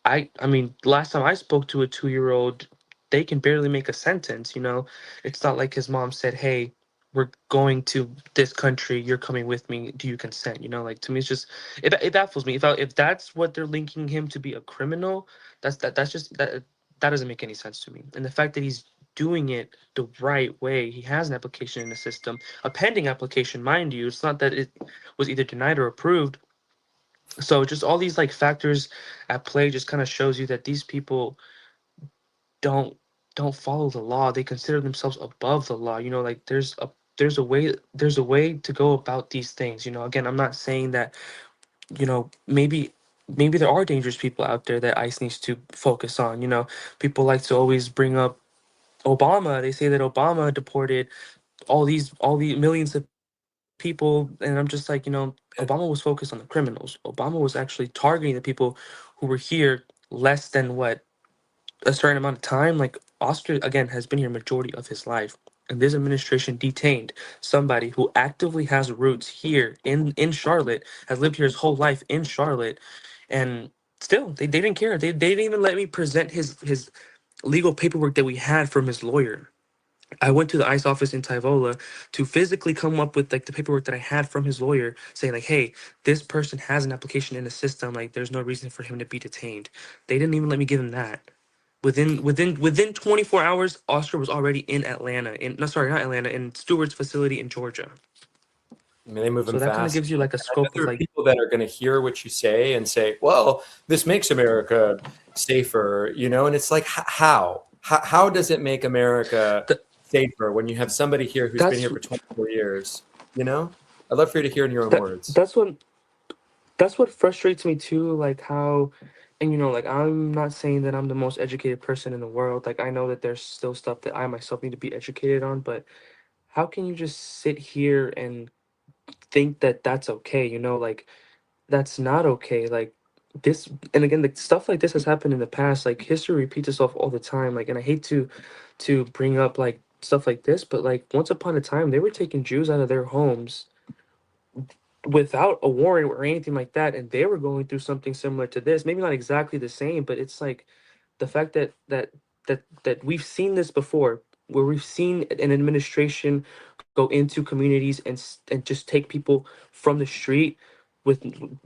[SPEAKER 3] I mean, last time I spoke to a 2-year-old, they can barely make a sentence, you know. It's not like his mom said, "Hey, we're going to this country. You're coming with me. Do you consent?" You know, like to me, it's just it baffles me. If that's what they're linking him to be a criminal, that's just that doesn't make any sense to me. And the fact that he's doing it the right way, he has an application in the system, a pending application, mind you. It's not that it was either denied or approved. So just all these like factors at play just kind of shows you that these people don't don't follow the law. They consider themselves above the law. You know, like there's a way to go about these things. You know, again, I'm not saying that, you know, maybe there are dangerous people out there that ICE needs to focus on. You know, people like to always bring up Obama. They say that Obama deported all these millions of people, and I'm just like, you know, Obama was focused on the criminals. Obama was actually targeting the people who were here less than what, a certain amount of time. Like Oscar again has been here majority of his life, and this administration detained somebody who actively has roots here in Charlotte, has lived here his whole life in Charlotte, and still they didn't care. They didn't even let me present his legal paperwork that we had from his lawyer. I went to the ICE office in Tyvola to physically come up with like the paperwork that I had from his lawyer saying like, hey, this person has an application in the system. Like there's no reason for him to be detained. They didn't even let me give him that. Within 24 hours, Oscar was already in Atlanta. In no, sorry, not Atlanta, in Stewart's facility in Georgia.
[SPEAKER 1] I mean, they move
[SPEAKER 3] So
[SPEAKER 1] them
[SPEAKER 3] that kind of
[SPEAKER 1] fast.
[SPEAKER 3] gives you like a
[SPEAKER 1] I bet
[SPEAKER 3] scope
[SPEAKER 1] there
[SPEAKER 3] of
[SPEAKER 1] are
[SPEAKER 3] like,
[SPEAKER 1] people that are going to hear what you say and say, "Well, this makes America safer," you know. And it's like, how does it make America
[SPEAKER 3] th-
[SPEAKER 1] safer when you have somebody here who's been
[SPEAKER 3] that's
[SPEAKER 1] here for 24 years? You know, I'd love for you to hear in your own
[SPEAKER 3] that
[SPEAKER 1] words.
[SPEAKER 3] that's what frustrates me too, like how, and you know, like I'm not saying that I'm the most educated person in the world. Like I know that there's still stuff that I myself need to be educated on, but how can you just sit here and think that that's okay? You know, like that's not okay. Like this, and again, like stuff like this has happened in the past. Like history repeats itself all the time. Like, and I hate to bring up like stuff like this, but like once upon a time, they were taking Jews out of their homes without a warrant or anything like that, and they were going through something similar to this. Maybe not exactly the same, but it's like the fact that we've seen this before. where we've seen an administration go into communities and just take people from the street with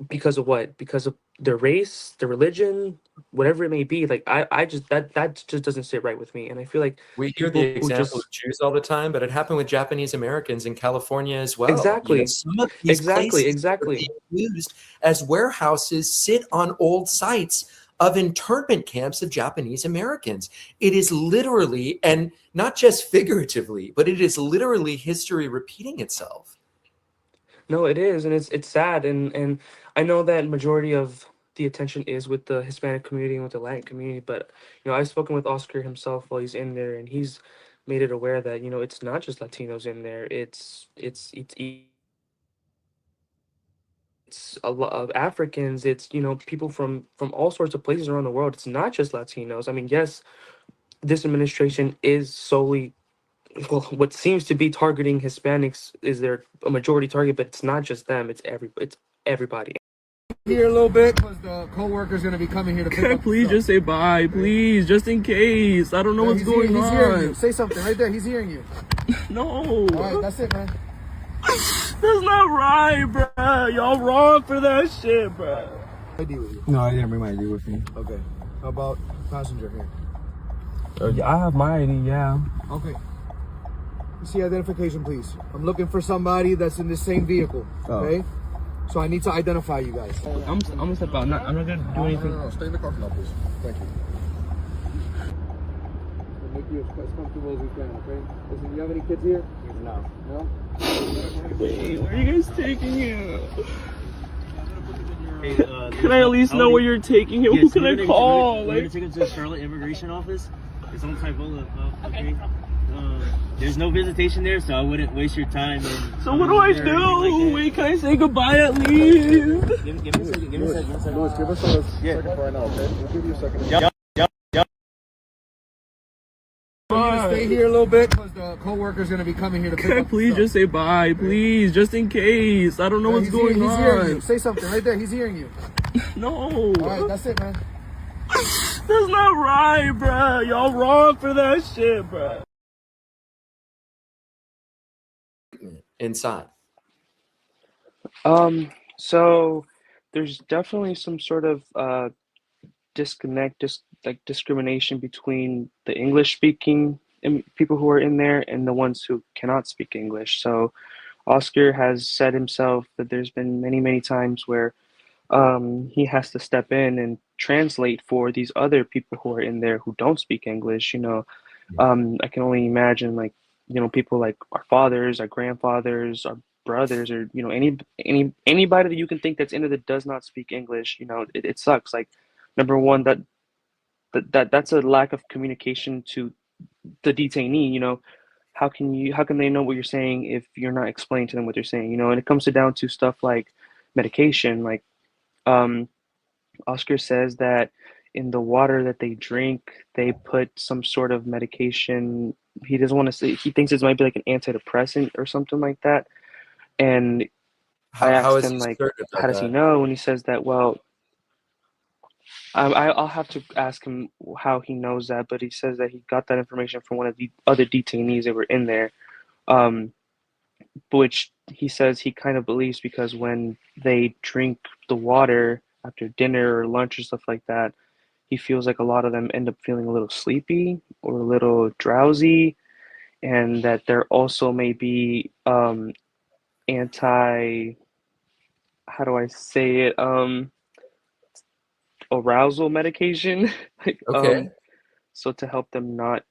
[SPEAKER 3] because of what? Because of their race, their religion, whatever it may be. Like I just that just doesn't sit right with me. And I feel like
[SPEAKER 1] We hear the
[SPEAKER 3] people who
[SPEAKER 1] example of
[SPEAKER 3] just
[SPEAKER 1] Jews all the time, but it happened with Japanese Americans in California as well.
[SPEAKER 3] exactly,
[SPEAKER 1] Some of these
[SPEAKER 3] exactly,
[SPEAKER 1] places that are
[SPEAKER 3] exactly.
[SPEAKER 1] being used as warehouses sit on old sites of internment camps of Japanese Americans. It is literally, and not just figuratively, but it is literally history repeating itself.
[SPEAKER 3] No, it is, and it's sad, and I know that majority of the attention is with the Hispanic community and with the Latin community, but I've spoken with Oscar himself while he's in there, and he's made it aware that it's not just Latinos in there, it's a lot of Africans, it's people from all sorts of places around the world. It's not just Latinos. I mean, yes, this administration is solely well, what seems to be targeting Hispanics is their a majority target, but it's not just them. It's everybody.
[SPEAKER 2] Here a little bit because the co-worker's going to be coming here to pick up
[SPEAKER 7] Please
[SPEAKER 2] stuff.
[SPEAKER 7] just say bye, please, just in case. I don't know
[SPEAKER 2] Yeah,
[SPEAKER 7] what's
[SPEAKER 2] he's
[SPEAKER 7] going
[SPEAKER 2] he's hearing you.
[SPEAKER 7] on.
[SPEAKER 2] Say something right there. He's hearing you.
[SPEAKER 7] No,
[SPEAKER 2] All right, that's it, man.
[SPEAKER 7] that's not right, bruh. Y'all wrong for that shit, bruh.
[SPEAKER 2] ID with you.
[SPEAKER 8] No, I didn't bring my ID with me.
[SPEAKER 2] Okay. How about passenger here?
[SPEAKER 7] I have my ID, yeah.
[SPEAKER 2] Okay. See identification, please. I'm looking for somebody that's in the same vehicle. Okay. So I need to identify you guys.
[SPEAKER 7] I'm gonna step out. I'm not gonna do anything.
[SPEAKER 8] No, stay in the car for now, please. Thank you.
[SPEAKER 2] We'll make you as comfortable as we can. Okay. Listen, do you have any kids here? No. No.
[SPEAKER 7] Wait, where are you guys taking him?
[SPEAKER 4] Hey,
[SPEAKER 7] Can I at least know where you're taking him? Who can I call?
[SPEAKER 4] We're gonna take him to the Charlotte Immigration Office. It's on Tyvola. Okay. There's no visitation there, so I wouldn't waste your time.
[SPEAKER 7] So what do I do? Wait, can I say goodbye at least?
[SPEAKER 4] Give me a second. Give me a second.
[SPEAKER 8] Louis, give us a second for right now, okay? We'll give you a second.
[SPEAKER 4] Yep.
[SPEAKER 2] I'm gonna stay here a little bit because the co-worker's going to be coming here to pick
[SPEAKER 7] Can I
[SPEAKER 2] up
[SPEAKER 7] please
[SPEAKER 2] stuff.
[SPEAKER 7] just say bye, please, just in case. I don't know
[SPEAKER 2] Yeah,
[SPEAKER 7] what's going
[SPEAKER 2] he's hearing you.
[SPEAKER 7] on.
[SPEAKER 2] Say something right there. He's hearing you.
[SPEAKER 7] No,
[SPEAKER 2] All right, that's it, man.
[SPEAKER 7] that's not right, bruh. Y'all wrong for that shit, bruh.
[SPEAKER 1] Inside.
[SPEAKER 3] So there's definitely some sort of disconnect, just like discrimination between the English speaking people who are in there and the ones who cannot speak English. So Oscar has said himself that there's been many, many times where he has to step in and translate for these other people who are in there who don't speak English. I can only imagine like people like our fathers, our grandfathers, our brothers, or anybody that you can think that's in it that does not speak English. It sucks. Like number one, that's a lack of communication to the detainee. How can they know what you're saying if you're not explaining to them what they're saying? And it comes down to stuff like medication. Like Oscar says that in the water that they drink, they put some sort of medication. He doesn't want to say, he thinks it might be like an antidepressant or something like that. And I
[SPEAKER 1] How
[SPEAKER 3] asked
[SPEAKER 1] is
[SPEAKER 3] him,
[SPEAKER 1] he
[SPEAKER 3] like,
[SPEAKER 1] certain
[SPEAKER 3] how
[SPEAKER 1] about
[SPEAKER 3] does he
[SPEAKER 1] that?
[SPEAKER 3] know? And he says that, well, I'll have to ask him how he knows that, but he says that he got that information from one of the other detainees that were in there, um, which he says he kind of believes because when they drink the water after dinner or lunch or stuff like that, he feels like a lot of them end up feeling a little sleepy or a little drowsy, and that there also may be anti, how do I say it, arousal medication, like,
[SPEAKER 1] Okay.
[SPEAKER 3] so to help them not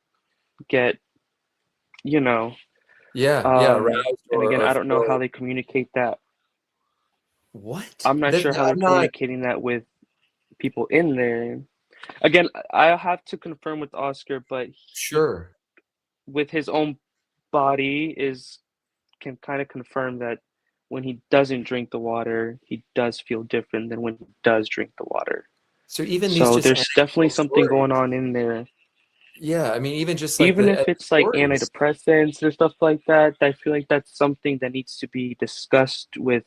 [SPEAKER 3] get, you know,
[SPEAKER 1] Yeah. Aroused
[SPEAKER 3] and again,
[SPEAKER 1] or
[SPEAKER 3] I don't know how
[SPEAKER 1] feel
[SPEAKER 3] they communicate that.
[SPEAKER 1] what?
[SPEAKER 3] I'm not sure how they're
[SPEAKER 1] I'm not
[SPEAKER 3] communicating that with people in there. Again, I'll have to confirm with Oscar, but
[SPEAKER 1] sure.
[SPEAKER 3] with his own body can kind of confirm that when he doesn't drink the water, he does feel different than when he does drink the water.
[SPEAKER 1] So even these
[SPEAKER 3] So
[SPEAKER 1] just
[SPEAKER 3] there's definitely
[SPEAKER 1] anecdotal
[SPEAKER 3] something
[SPEAKER 1] stories.
[SPEAKER 3] going on in there.
[SPEAKER 1] Yeah, I mean, even just like
[SPEAKER 3] Even
[SPEAKER 1] the
[SPEAKER 3] if it's like
[SPEAKER 1] stories.
[SPEAKER 3] antidepressants or stuff like that, I feel like that's something that needs to be discussed with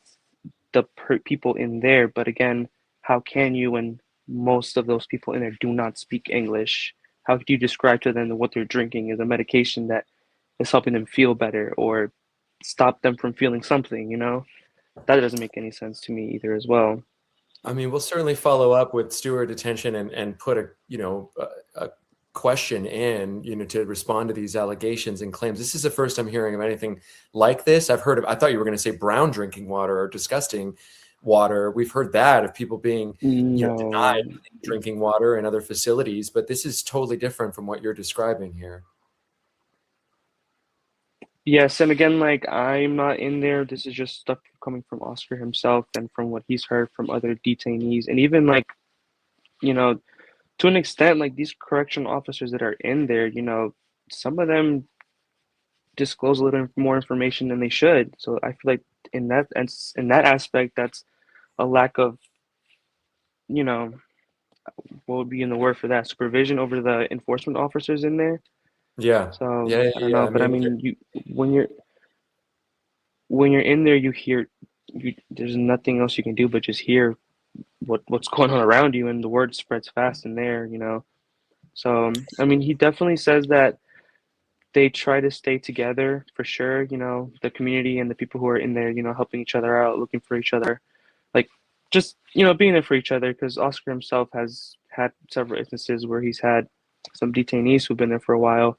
[SPEAKER 3] the people in there. But again, how can you when most of those people in there do not speak English? how could you describe to them that what they're drinking is a medication that is helping them feel better or stop them from feeling something, you know? That doesn't make any sense to me either as well.
[SPEAKER 1] I mean, we'll certainly follow up with steward detention and put a question in, to respond to these allegations and claims. This is the first I'm hearing of anything like this. I thought you were going to say brown drinking water or disgusting water. We've heard that of people being denied drinking water in other facilities, but this is totally different from what you're describing here.
[SPEAKER 3] Yes, and again, like I'm not in there. This is just stuff coming from Oscar himself and from what he's heard from other detainees, and even like, to an extent, like these correctional officers that are in there, some of them disclose a little more information than they should. So I feel like in that aspect, that's a lack of, what would be in the word for that, supervision over the enforcement officers in there.
[SPEAKER 1] Yeah.
[SPEAKER 3] So
[SPEAKER 1] Yeah.
[SPEAKER 3] I don't know, but I mean, when you're in there, there's nothing else you can do but just hear what's going on around you, and the word spreads fast in there, So I mean, he definitely says that they try to stay together for sure. The community and the people who are in there, helping each other out, looking for each other, like just being there for each other. Because Oscar himself has had several instances where he's had some detainees who've been there for a while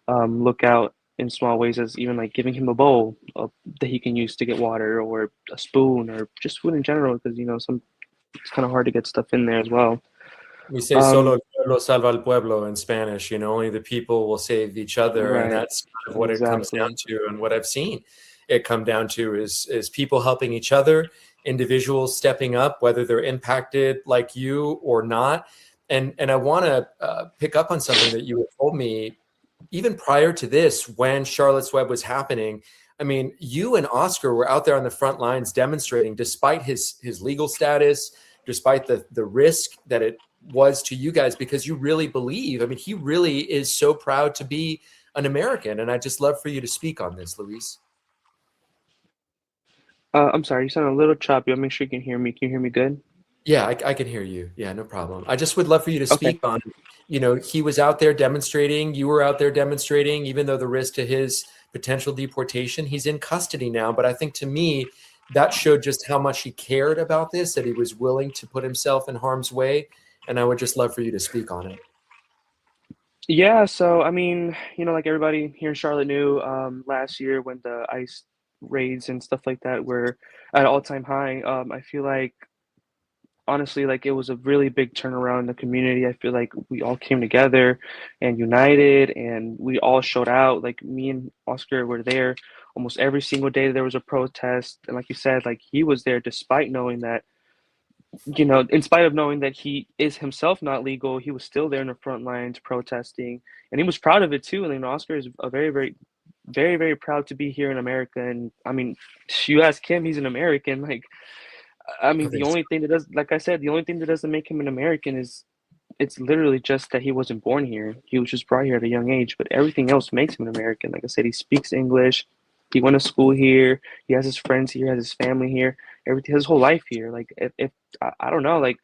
[SPEAKER 3] look out in small ways, as even like giving him a bowl that he can use to get water, or a spoon, or just food in general, because it's kind of hard to get stuff in there as well.
[SPEAKER 1] We say solo el pueblo salva al pueblo in Spanish, only the people will save each other.
[SPEAKER 3] Right.
[SPEAKER 1] And that's kind of what it comes down to. And what I've seen it come down to is people helping each other, individuals stepping up, whether they're impacted like you or not. And I want to pick up on something that you had told me even prior to this, when Charlotte's Web was happening. I mean, you and Oscar were out there on the front lines demonstrating, despite his legal status, despite the risk that it was to you guys, because you really believe, I mean, he really is so proud to be an American. And I'd just love for you to speak on this, Luis.
[SPEAKER 3] I'm sorry, you sound a little choppy. I'll make sure you can hear me. Can you hear me good?
[SPEAKER 1] Yeah, I can hear you. Yeah, no problem. I just would love for you to speak on, he was out there demonstrating, you were out there demonstrating, even though the risk to his potential deportation, he's in custody now. But I think to me, that showed just how much he cared about this, that he was willing to put himself in harm's way. And I would just love for you to speak on it.
[SPEAKER 3] Yeah, so I mean, like everybody here in Charlotte knew, last year when the ICE raids and stuff like that were at an all-time high, I feel like, honestly, like it was a really big turnaround in the community. I feel like we all came together and united, and we all showed out. Like me and Oscar were there almost every single day there was a protest. And like you said, like he was there despite knowing that, in spite of knowing that he is himself not legal, he was still there in the front lines protesting, and he was proud of it too. And Oscar is a very, very, very, very proud to be here in America. And I mean, you ask him, he's an American. Like, I mean, the only thing that does, like I said, the only thing that doesn't make him an American is it's literally just that he wasn't born here. He was just brought here at a young age, but everything else makes him an American. Like I said, he speaks English. He went to school here. He has his friends here, has his family here, everything, his whole life here. Like, if I don't know, like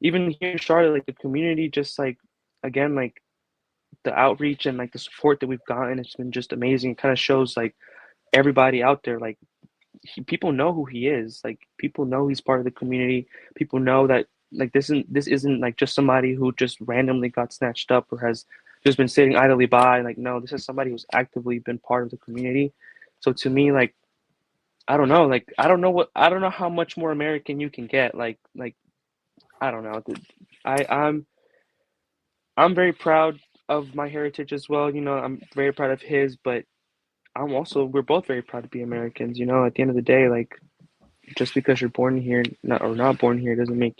[SPEAKER 3] even here in Charlotte, like the community, just like, again, like the outreach and like the support that we've gotten, it's been just amazing. It kind of shows like everybody out there, like people know who he is. Like people know he's part of the community. People know that like this isn't like just somebody who just randomly got snatched up or has just been sitting idly by. Like, no, this is somebody who's actively been part of the community. So to me, like, I don't know, like I don't know how much more American you can get. Like I don't know. I'm very proud of my heritage as well. I'm very proud of his, but we're both very proud to be Americans. At the end of the day, like just because you're born here not born here doesn't mean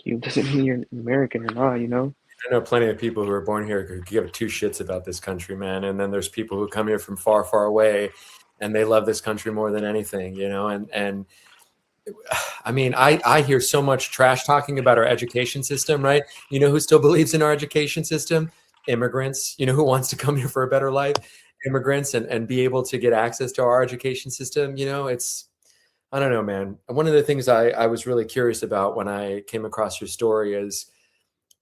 [SPEAKER 3] you're an American or not.
[SPEAKER 1] I know plenty of people who are born here who give two shits about this country, man. And then there's people who come here from far, far away, and they love this country more than anything, and I mean, I hear so much trash talking about our education system, right? Who still believes in our education system? Immigrants. Who wants to come here for a better life? Immigrants, and be able to get access to our education system. I don't know, man. One of the things I was really curious about when I came across your story is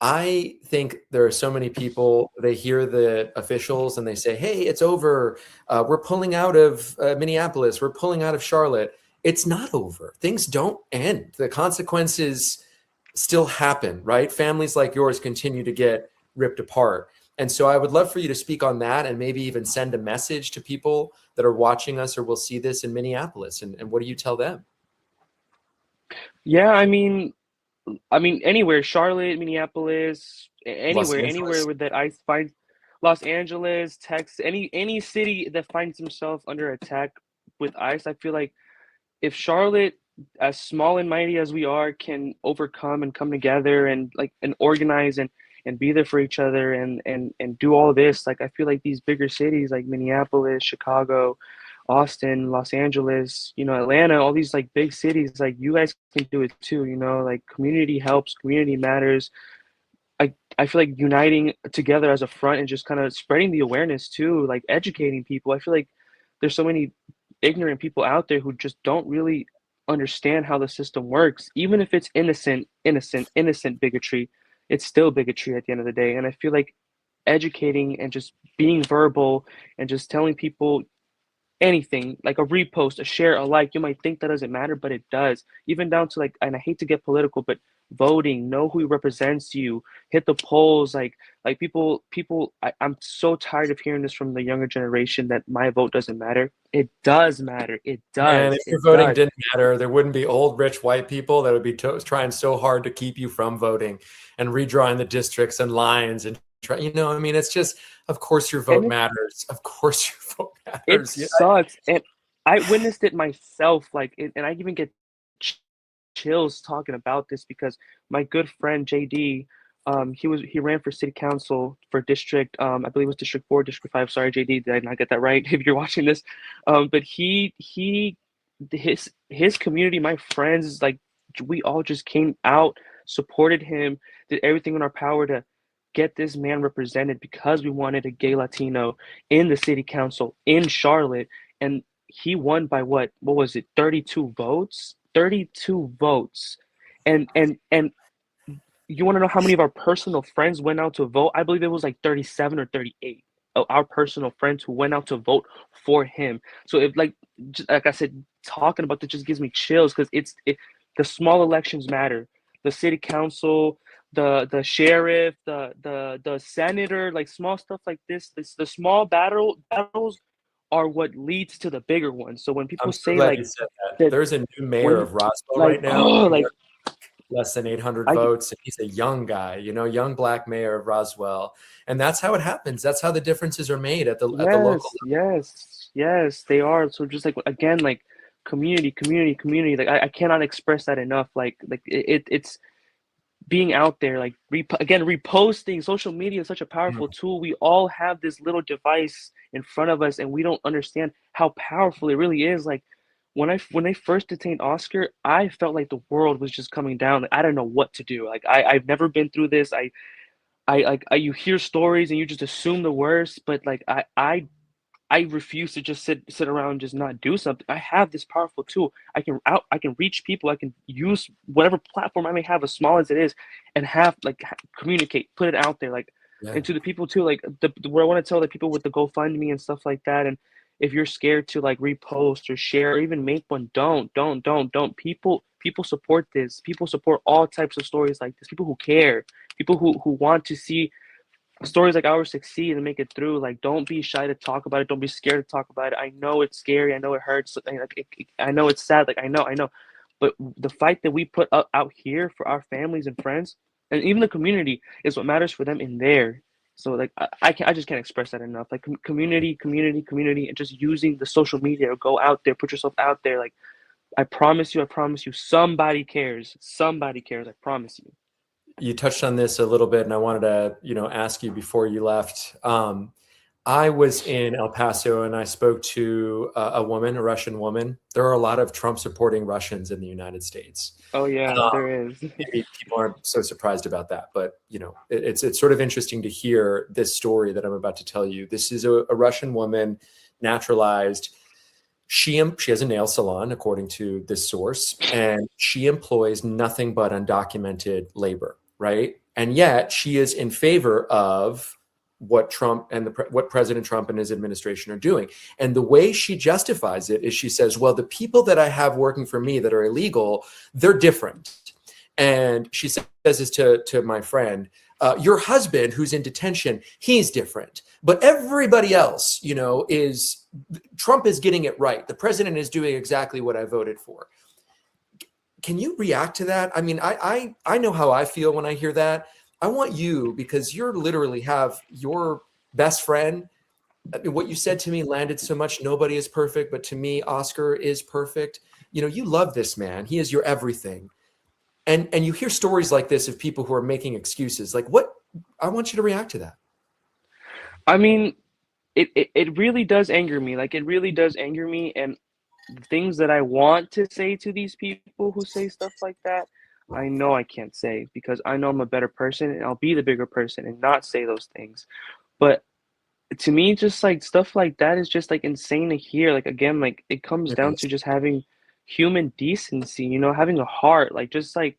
[SPEAKER 1] I think there are so many people, they hear the officials and they say, hey, it's over. We're pulling out of Minneapolis. We're pulling out of Charlotte. It's not over. Things don't end. The consequences still happen, right? Families like yours continue to get ripped apart. And so I would love for you to speak on that and maybe even send a message to people that are watching us or will see this in Minneapolis. And what do you tell them?
[SPEAKER 3] Yeah, I mean, anywhere, Charlotte, Minneapolis,
[SPEAKER 1] Los
[SPEAKER 3] anywhere
[SPEAKER 1] Angeles.
[SPEAKER 3] where that ICE finds, Los Angeles, Texas, any city that finds himself under attack with ICE, I feel like if Charlotte, as small and mighty as we are, can overcome and come together and organize and be there for each other and do all this, like I feel like these bigger cities like Minneapolis, Chicago, Austin, Los Angeles, Atlanta, all these like big cities, like you guys can do it too, like community helps, community matters. I feel like uniting together as a front and just kind of spreading the awareness too, like educating people. I feel like there's so many ignorant people out there who just don't really understand how the system works. Even if it's innocent bigotry, it's still bigotry at the end of the day. And I feel like educating and just being verbal and just telling people anything, like a repost, a share, a like, you might think that doesn't matter, but it does. Even down to like, and I hate to get political, but voting, know who represents you, hit the polls, like I'm so tired of hearing this from the younger generation that my vote doesn't matter. It does matter. It does.
[SPEAKER 1] And if your
[SPEAKER 3] It
[SPEAKER 1] voting
[SPEAKER 3] does.
[SPEAKER 1] didn't matter, there wouldn't be old, rich white people that would be trying so hard to keep you from voting and redrawing the districts and lines and try. I mean, it's just, of course your vote
[SPEAKER 3] And
[SPEAKER 1] matters. Of course your vote
[SPEAKER 3] it
[SPEAKER 1] matters.
[SPEAKER 3] sucks. And I witnessed it myself, and I even get chills talking about this because my good friend JD, he ran for city council for district, I believe it was District 4, District 5. Sorry, JD, did I not get that right? If you're watching this, but his community, my friends, like we all just came out, supported him, did everything in our power to get this man represented because we wanted a gay Latino in the city council in Charlotte, and he won by what was it, 32 votes? 32 votes. And you want to know how many of our personal friends went out to vote? I believe it was like 37 or 38 of our personal friends who went out to vote for him. So if like I said, talking about this just gives me chills because the small elections matter. The city council, the sheriff, the senator, like small stuff like this the small battles are what leads to the bigger ones. So when people
[SPEAKER 1] I'm so
[SPEAKER 3] say
[SPEAKER 1] glad
[SPEAKER 3] like
[SPEAKER 1] you said that.
[SPEAKER 3] that,
[SPEAKER 1] There's a new mayor of Roswell
[SPEAKER 3] like
[SPEAKER 1] right now.
[SPEAKER 3] oh like
[SPEAKER 1] Less than 800
[SPEAKER 3] I
[SPEAKER 1] votes. And he's a young guy,
[SPEAKER 3] Mm-hmm.
[SPEAKER 1] young black mayor of Roswell. And that's how it happens. That's how the differences are made at the local level.
[SPEAKER 3] Yes, they are. So just like again, like community. Like I cannot express that enough. It's being out there, like reposting. Social media is such a powerful tool. We all have this little device in front of us, and we don't understand how powerful it really is. Like when they first detained Oscar, I felt like the world was just coming down. Like, I don't know what to do. Like I've never been through this. You hear stories and you just assume the worst, but like I refuse to just sit around and just not do something. I have this powerful tool. I can reach people. I can use whatever platform I may have, as small as it is, and communicate, put it out there, and to the people too. Like what I want to tell the people with the GoFundMe and stuff like that. And if you're scared to like repost or share or even make one, don't. People support this. People support all types of stories like this. People who care. People who want to see stories like ours succeed and make it through. Like, don't be shy to talk about it. Don't be scared to talk about it. I know it's scary. I know it hurts. I know it's sad. Like, I know. But the fight that we put out here for our families and friends, and even the community, is what matters for them in there. So, like, I just can't express that enough. Like, community, and just using the social media to go out there, put yourself out there. Like, I promise you, somebody cares. Somebody cares. I promise you.
[SPEAKER 1] You touched on this a little bit, and I wanted to, ask you before you left. I was in El Paso, and I spoke to a Russian woman. There are a lot of Trump-supporting Russians in the United States.
[SPEAKER 3] Oh yeah, there is.
[SPEAKER 1] Maybe people aren't so surprised about that, but it's sort of interesting to hear this story that I'm about to tell you. This is a Russian woman, naturalized. She has a nail salon, according to this source, and she employs nothing but undocumented labor. Right. And yet she is in favor of what Trump and what President Trump and his administration are doing. And the way she justifies it is she says, well, the people that I have working for me that are illegal, they're different. And she says this to my friend, your husband who's in detention, he's different. But everybody else, you know, Trump is getting it right. The president is doing exactly what I voted for. Can you react to that? I mean, I know how I feel when I hear that. I want you, because you're literally have your best friend. I mean, what you said to me landed so much. Nobody is perfect, but to me, Oscar is perfect. You know, you love this man. He is your everything. And you hear stories like this of people who are making excuses. Like, what? I want you to react to that.
[SPEAKER 3] I mean, it really does anger me. Like, it really does anger me. And the things that I want to say to these people who say stuff like that, I know I can't say, because I know I'm a better person and I'll be the bigger person and not say those things. But to me, just like stuff like that is just like insane to hear. Like, again, like it comes down to just having human decency, you know, having a heart, like just like,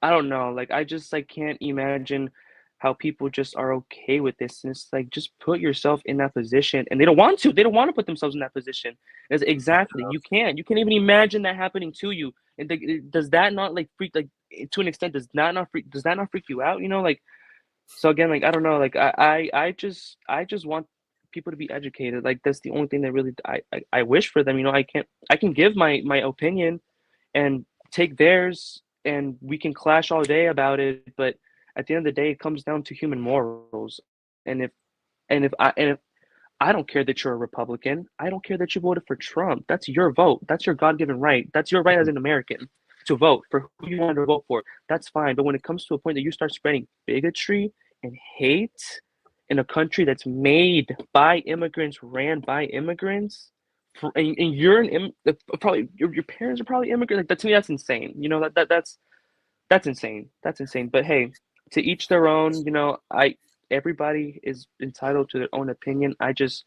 [SPEAKER 3] I don't know, like I just like can't imagine how people just are okay with this. And it's like, just put yourself in that position. And they don't want to put themselves in that position. It's exactly, you can't even imagine that happening to you. And does that not like freak, like to an extent, does that not freak you out? You know, like, so again, like, I don't know, like I just want people to be educated. Like, that's the only thing that really I wish for them. You know, I can give my opinion and take theirs, and we can clash all day about it, but at the end of the day, it comes down to human morals. And if I don't care that you're a Republican, I don't care that you voted for Trump. That's your vote. That's your God-given right. That's your right as an American to vote for who you want to vote for. That's fine. But when it comes to a point that you start spreading bigotry and hate in a country that's made by immigrants, ran by immigrants, and you're probably your parents are probably immigrants. Like, that, to me, that's insane. You know, that's insane. That's insane. But hey, to each their own. You know, everybody is entitled to their own opinion. I just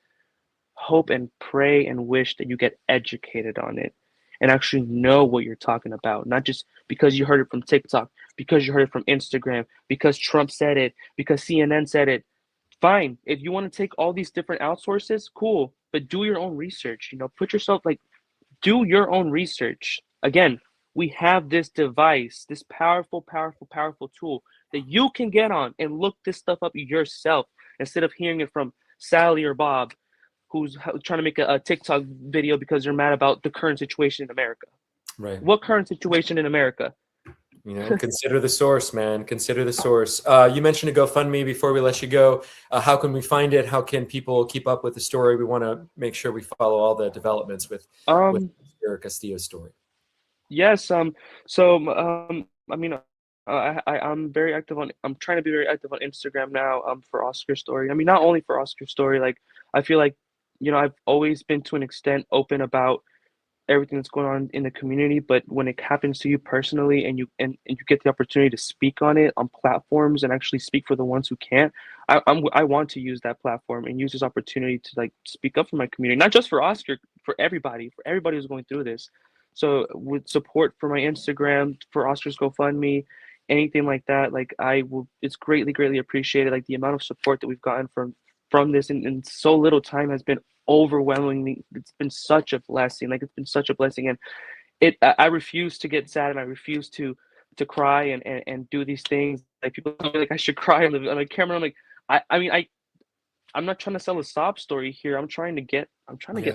[SPEAKER 3] hope and pray and wish that you get educated on it and actually know what you're talking about, not just because you heard it from TikTok, because you heard it from Instagram, because Trump said it, because CNN said it. Fine. If you want to take all these different outsources, cool, but do your own research. You know, put yourself, like, do your own research. Again, we have this device, this powerful tool that you can get on and look this stuff up yourself instead of hearing it from Sally or Bob, who's trying to make a TikTok video because they're mad about the current situation in America.
[SPEAKER 1] Right.
[SPEAKER 3] What current situation in America?
[SPEAKER 1] You know, consider the source, man. Consider the source. You mentioned a GoFundMe before we let you go. How can we find it? How can people keep up with the story? We want to make sure we follow all the developments with Eric Castillo's story.
[SPEAKER 3] Yes. I mean, I'm very active I'm trying to be very active on Instagram now. For Oscar Story. I mean, not only for Oscar Story. Like, I feel like, you know, I've always been to an extent open about everything that's going on in the community, but when it happens to you personally and you get the opportunity to speak on it on platforms and actually speak for the ones who can't, I want to use that platform and use this opportunity to, like, speak up for my community, not just for Oscar, for everybody who's going through this. So with support for my Instagram, for Oscar's GoFundMe, anything like that, like, it's greatly appreciated. Like, the amount of support that we've gotten from this in so little time has been overwhelmingly. It's been such a blessing. Like, it's been such a blessing. And I refuse to get sad, and I refuse to cry and do these things. Like, people tell me, like, I should cry on the camera. I'm like, I'm not trying to sell a sob story here. I'm trying to get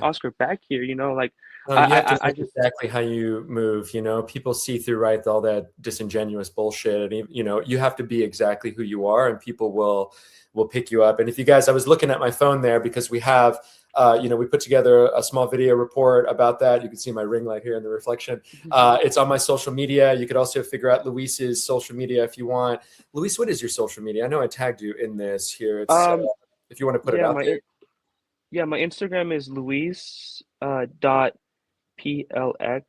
[SPEAKER 3] Oscar back here, you know, like,
[SPEAKER 1] you have to think exactly how you move. You know, people see through, right, all that disingenuous bullshit. And, you know, you have to be exactly who you are, and people will pick you up. And if you guys, I was looking at my phone there because we have, you know, we put together a small video report about that. You can see my ring light here in the reflection. It's on my social media. You could also figure out Luis's social media if you want. Luis, what is your social media? I know I tagged you in this here. It's, if you want to put it out there.
[SPEAKER 3] Yeah, my Instagram is Luis .plx.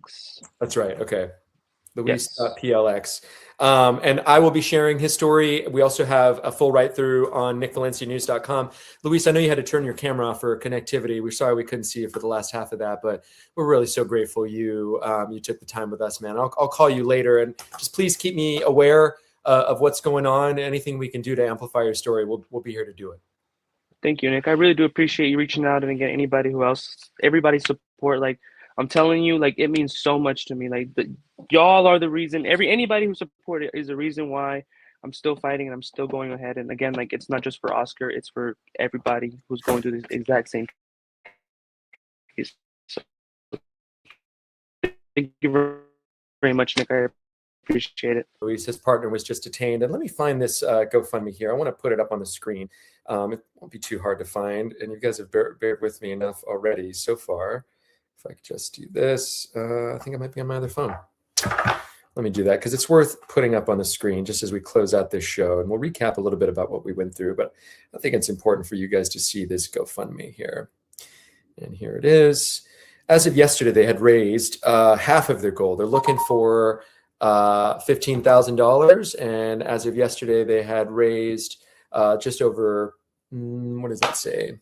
[SPEAKER 1] That's right. Okay. Luis.plx. And I will be sharing his story. We also have a full write through on nickvalencianews.com. Luis, I know you had to turn your camera off for connectivity. We're sorry we couldn't see you for the last half of that, but we're really so grateful you took the time with us, man. I'll call you later, and just please keep me aware of what's going on. Anything we can do to amplify your story, we'll be here to do it.
[SPEAKER 3] Thank you, Nick. I really do appreciate you reaching out, and again, everybody's support. Like, I'm telling you, like, it means so much to me. Like, y'all are the reason. Anybody who supported is the reason why I'm still fighting and I'm still going ahead. And again, like, it's not just for Oscar; it's for everybody who's going through this exact same case. So, thank you very much, Nick. I appreciate it.
[SPEAKER 1] Luis, his partner, was just detained. And let me find this GoFundMe here. I want to put it up on the screen. It won't be too hard to find. And you guys have bared with me enough already so far. If I could just do this, I think I might be on my other phone. Let me do that because it's worth putting up on the screen just as we close out this show. And we'll recap a little bit about what we went through. But I think it's important for you guys to see this GoFundMe here. And here it is. As of yesterday, they had raised half of their goal. They're looking for $15,000. And as of yesterday, they had raised just over, what does that say?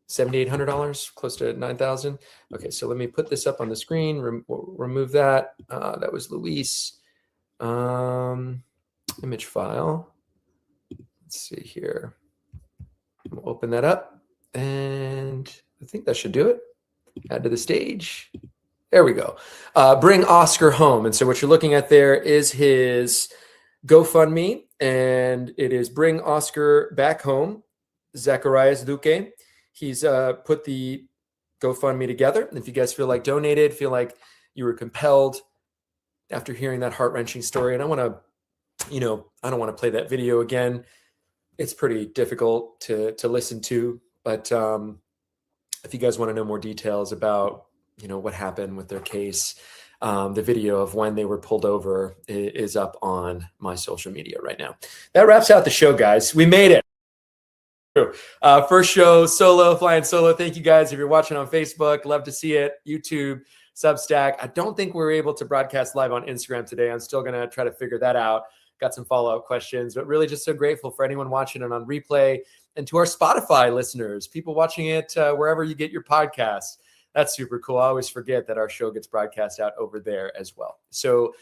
[SPEAKER 1] $7,800, close to $9,000. Okay, so let me put this up on the screen. Remove that. That was Luis. Image file. Let's see here. We'll open that up, and I think that should do it. Add to the stage. There we go. Bring Oscar home. And so what you're looking at there is his GoFundMe, and it is Bring Oscar Back Home, Zacarias Duque. He's put the GoFundMe together. And if you guys feel like donated, feel like you were compelled after hearing that heart-wrenching story, and I want to, I don't want to play that video again. It's pretty difficult to listen to, but if you guys want to know more details about, what happened with their case, the video of when they were pulled over is up on my social media right now. That wraps out the show, guys. We made it. First show flying solo. Thank you guys. If you're watching on Facebook, love to see it. YouTube, Substack. I don't think we're able to broadcast live on Instagram today. I'm still going to try to figure that out. Got some follow-up questions, but really just so grateful for anyone watching it on replay, and to our Spotify listeners, people watching it wherever you get your podcasts. That's super cool. I always forget that our show gets broadcast out over there as well. So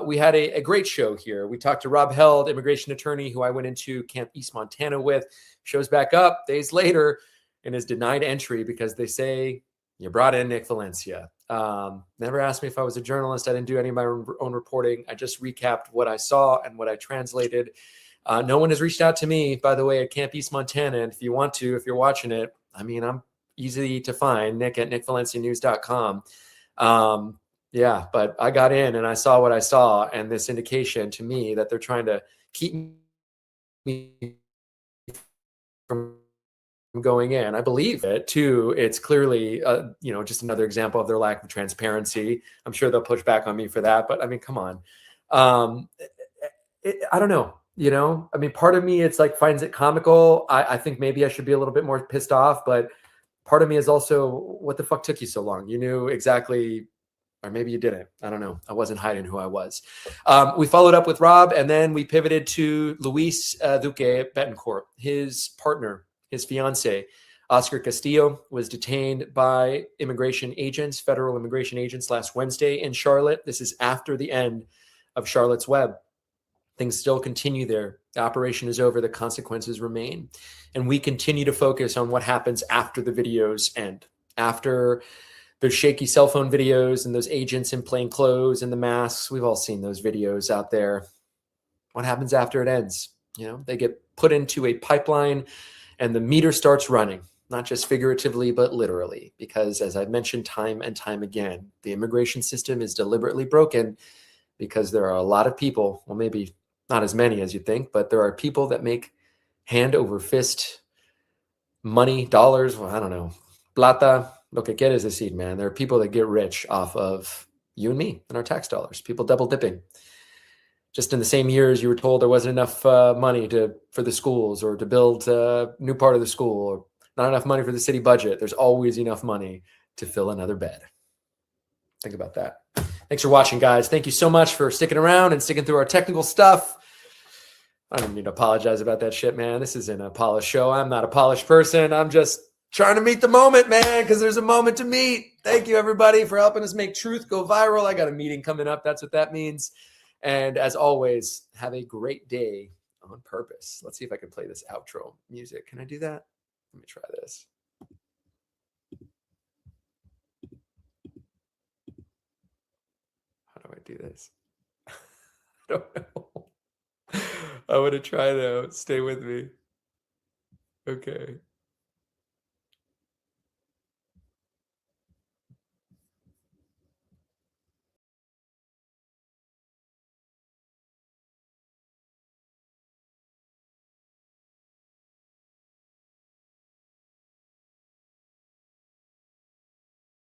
[SPEAKER 1] we had a great show here. We talked to Rob Held, immigration attorney, who I went into Camp East Montana with. Shows back up days later and is denied entry because they say you brought in Nick Valencia. Never asked me if I was a journalist. I didn't do any of my own reporting. I just recapped what I saw and what I translated. No one has reached out to me, by the way, at Camp East Montana. And if you want to, if you're watching it, I'm easy to find, Nick at nickvalencianews.com. Yeah, but I got in and I saw what I saw, and this indication to me that they're trying to keep me from going in. I believe it too. It's clearly, just another example of their lack of transparency. I'm sure they'll push back on me for that, but come on. I don't know. Part of me, it's like finds it comical. I think maybe I should be a little bit more pissed off, but part of me is also, what the fuck took you so long? You knew exactly, or maybe you didn't. I don't know. I wasn't hiding who I was. We followed up with Rob, and then we pivoted to Luis Duque Betancourt. His partner, his fiance, Oscar Castillo, was detained by federal immigration agents last Wednesday in Charlotte. This is after the end of Charlotte's Web. Things still continue there. The operation is over. The consequences remain. And we continue to focus on what happens after the videos end. After those shaky cell phone videos and those agents in plain clothes and the masks. We've all seen those videos out there. What happens after it ends? They get put into a pipeline and the meter starts running, not just figuratively, but literally. Because as I've mentioned time and time again, the immigration system is deliberately broken because there are a lot of people, well, maybe not as many as you think, but there are people that make hand over fist money, dollars, I don't know, plata, lo que quieres decir, man. There are people that get rich off of you and me and our tax dollars, people double dipping. Just in the same years you were told there wasn't enough money for the schools or to build a new part of the school, or not enough money for the city budget. There's always enough money to fill another bed. Think about that. Thanks for watching, guys. Thank you so much for sticking around and sticking through our technical stuff. I don't need to apologize about that shit, man. This isn't a polished show. I'm not a polished person. I'm just trying to meet the moment, man, because there's a moment to meet. Thank you, everybody, for helping us make truth go viral. I got a meeting coming up. That's what that means. And as always, have a great day on purpose. Let's see if I can play this outro music. Can I do that? Let me try this. How do I do this? I don't know. I want to try though. Stay with me. Okay.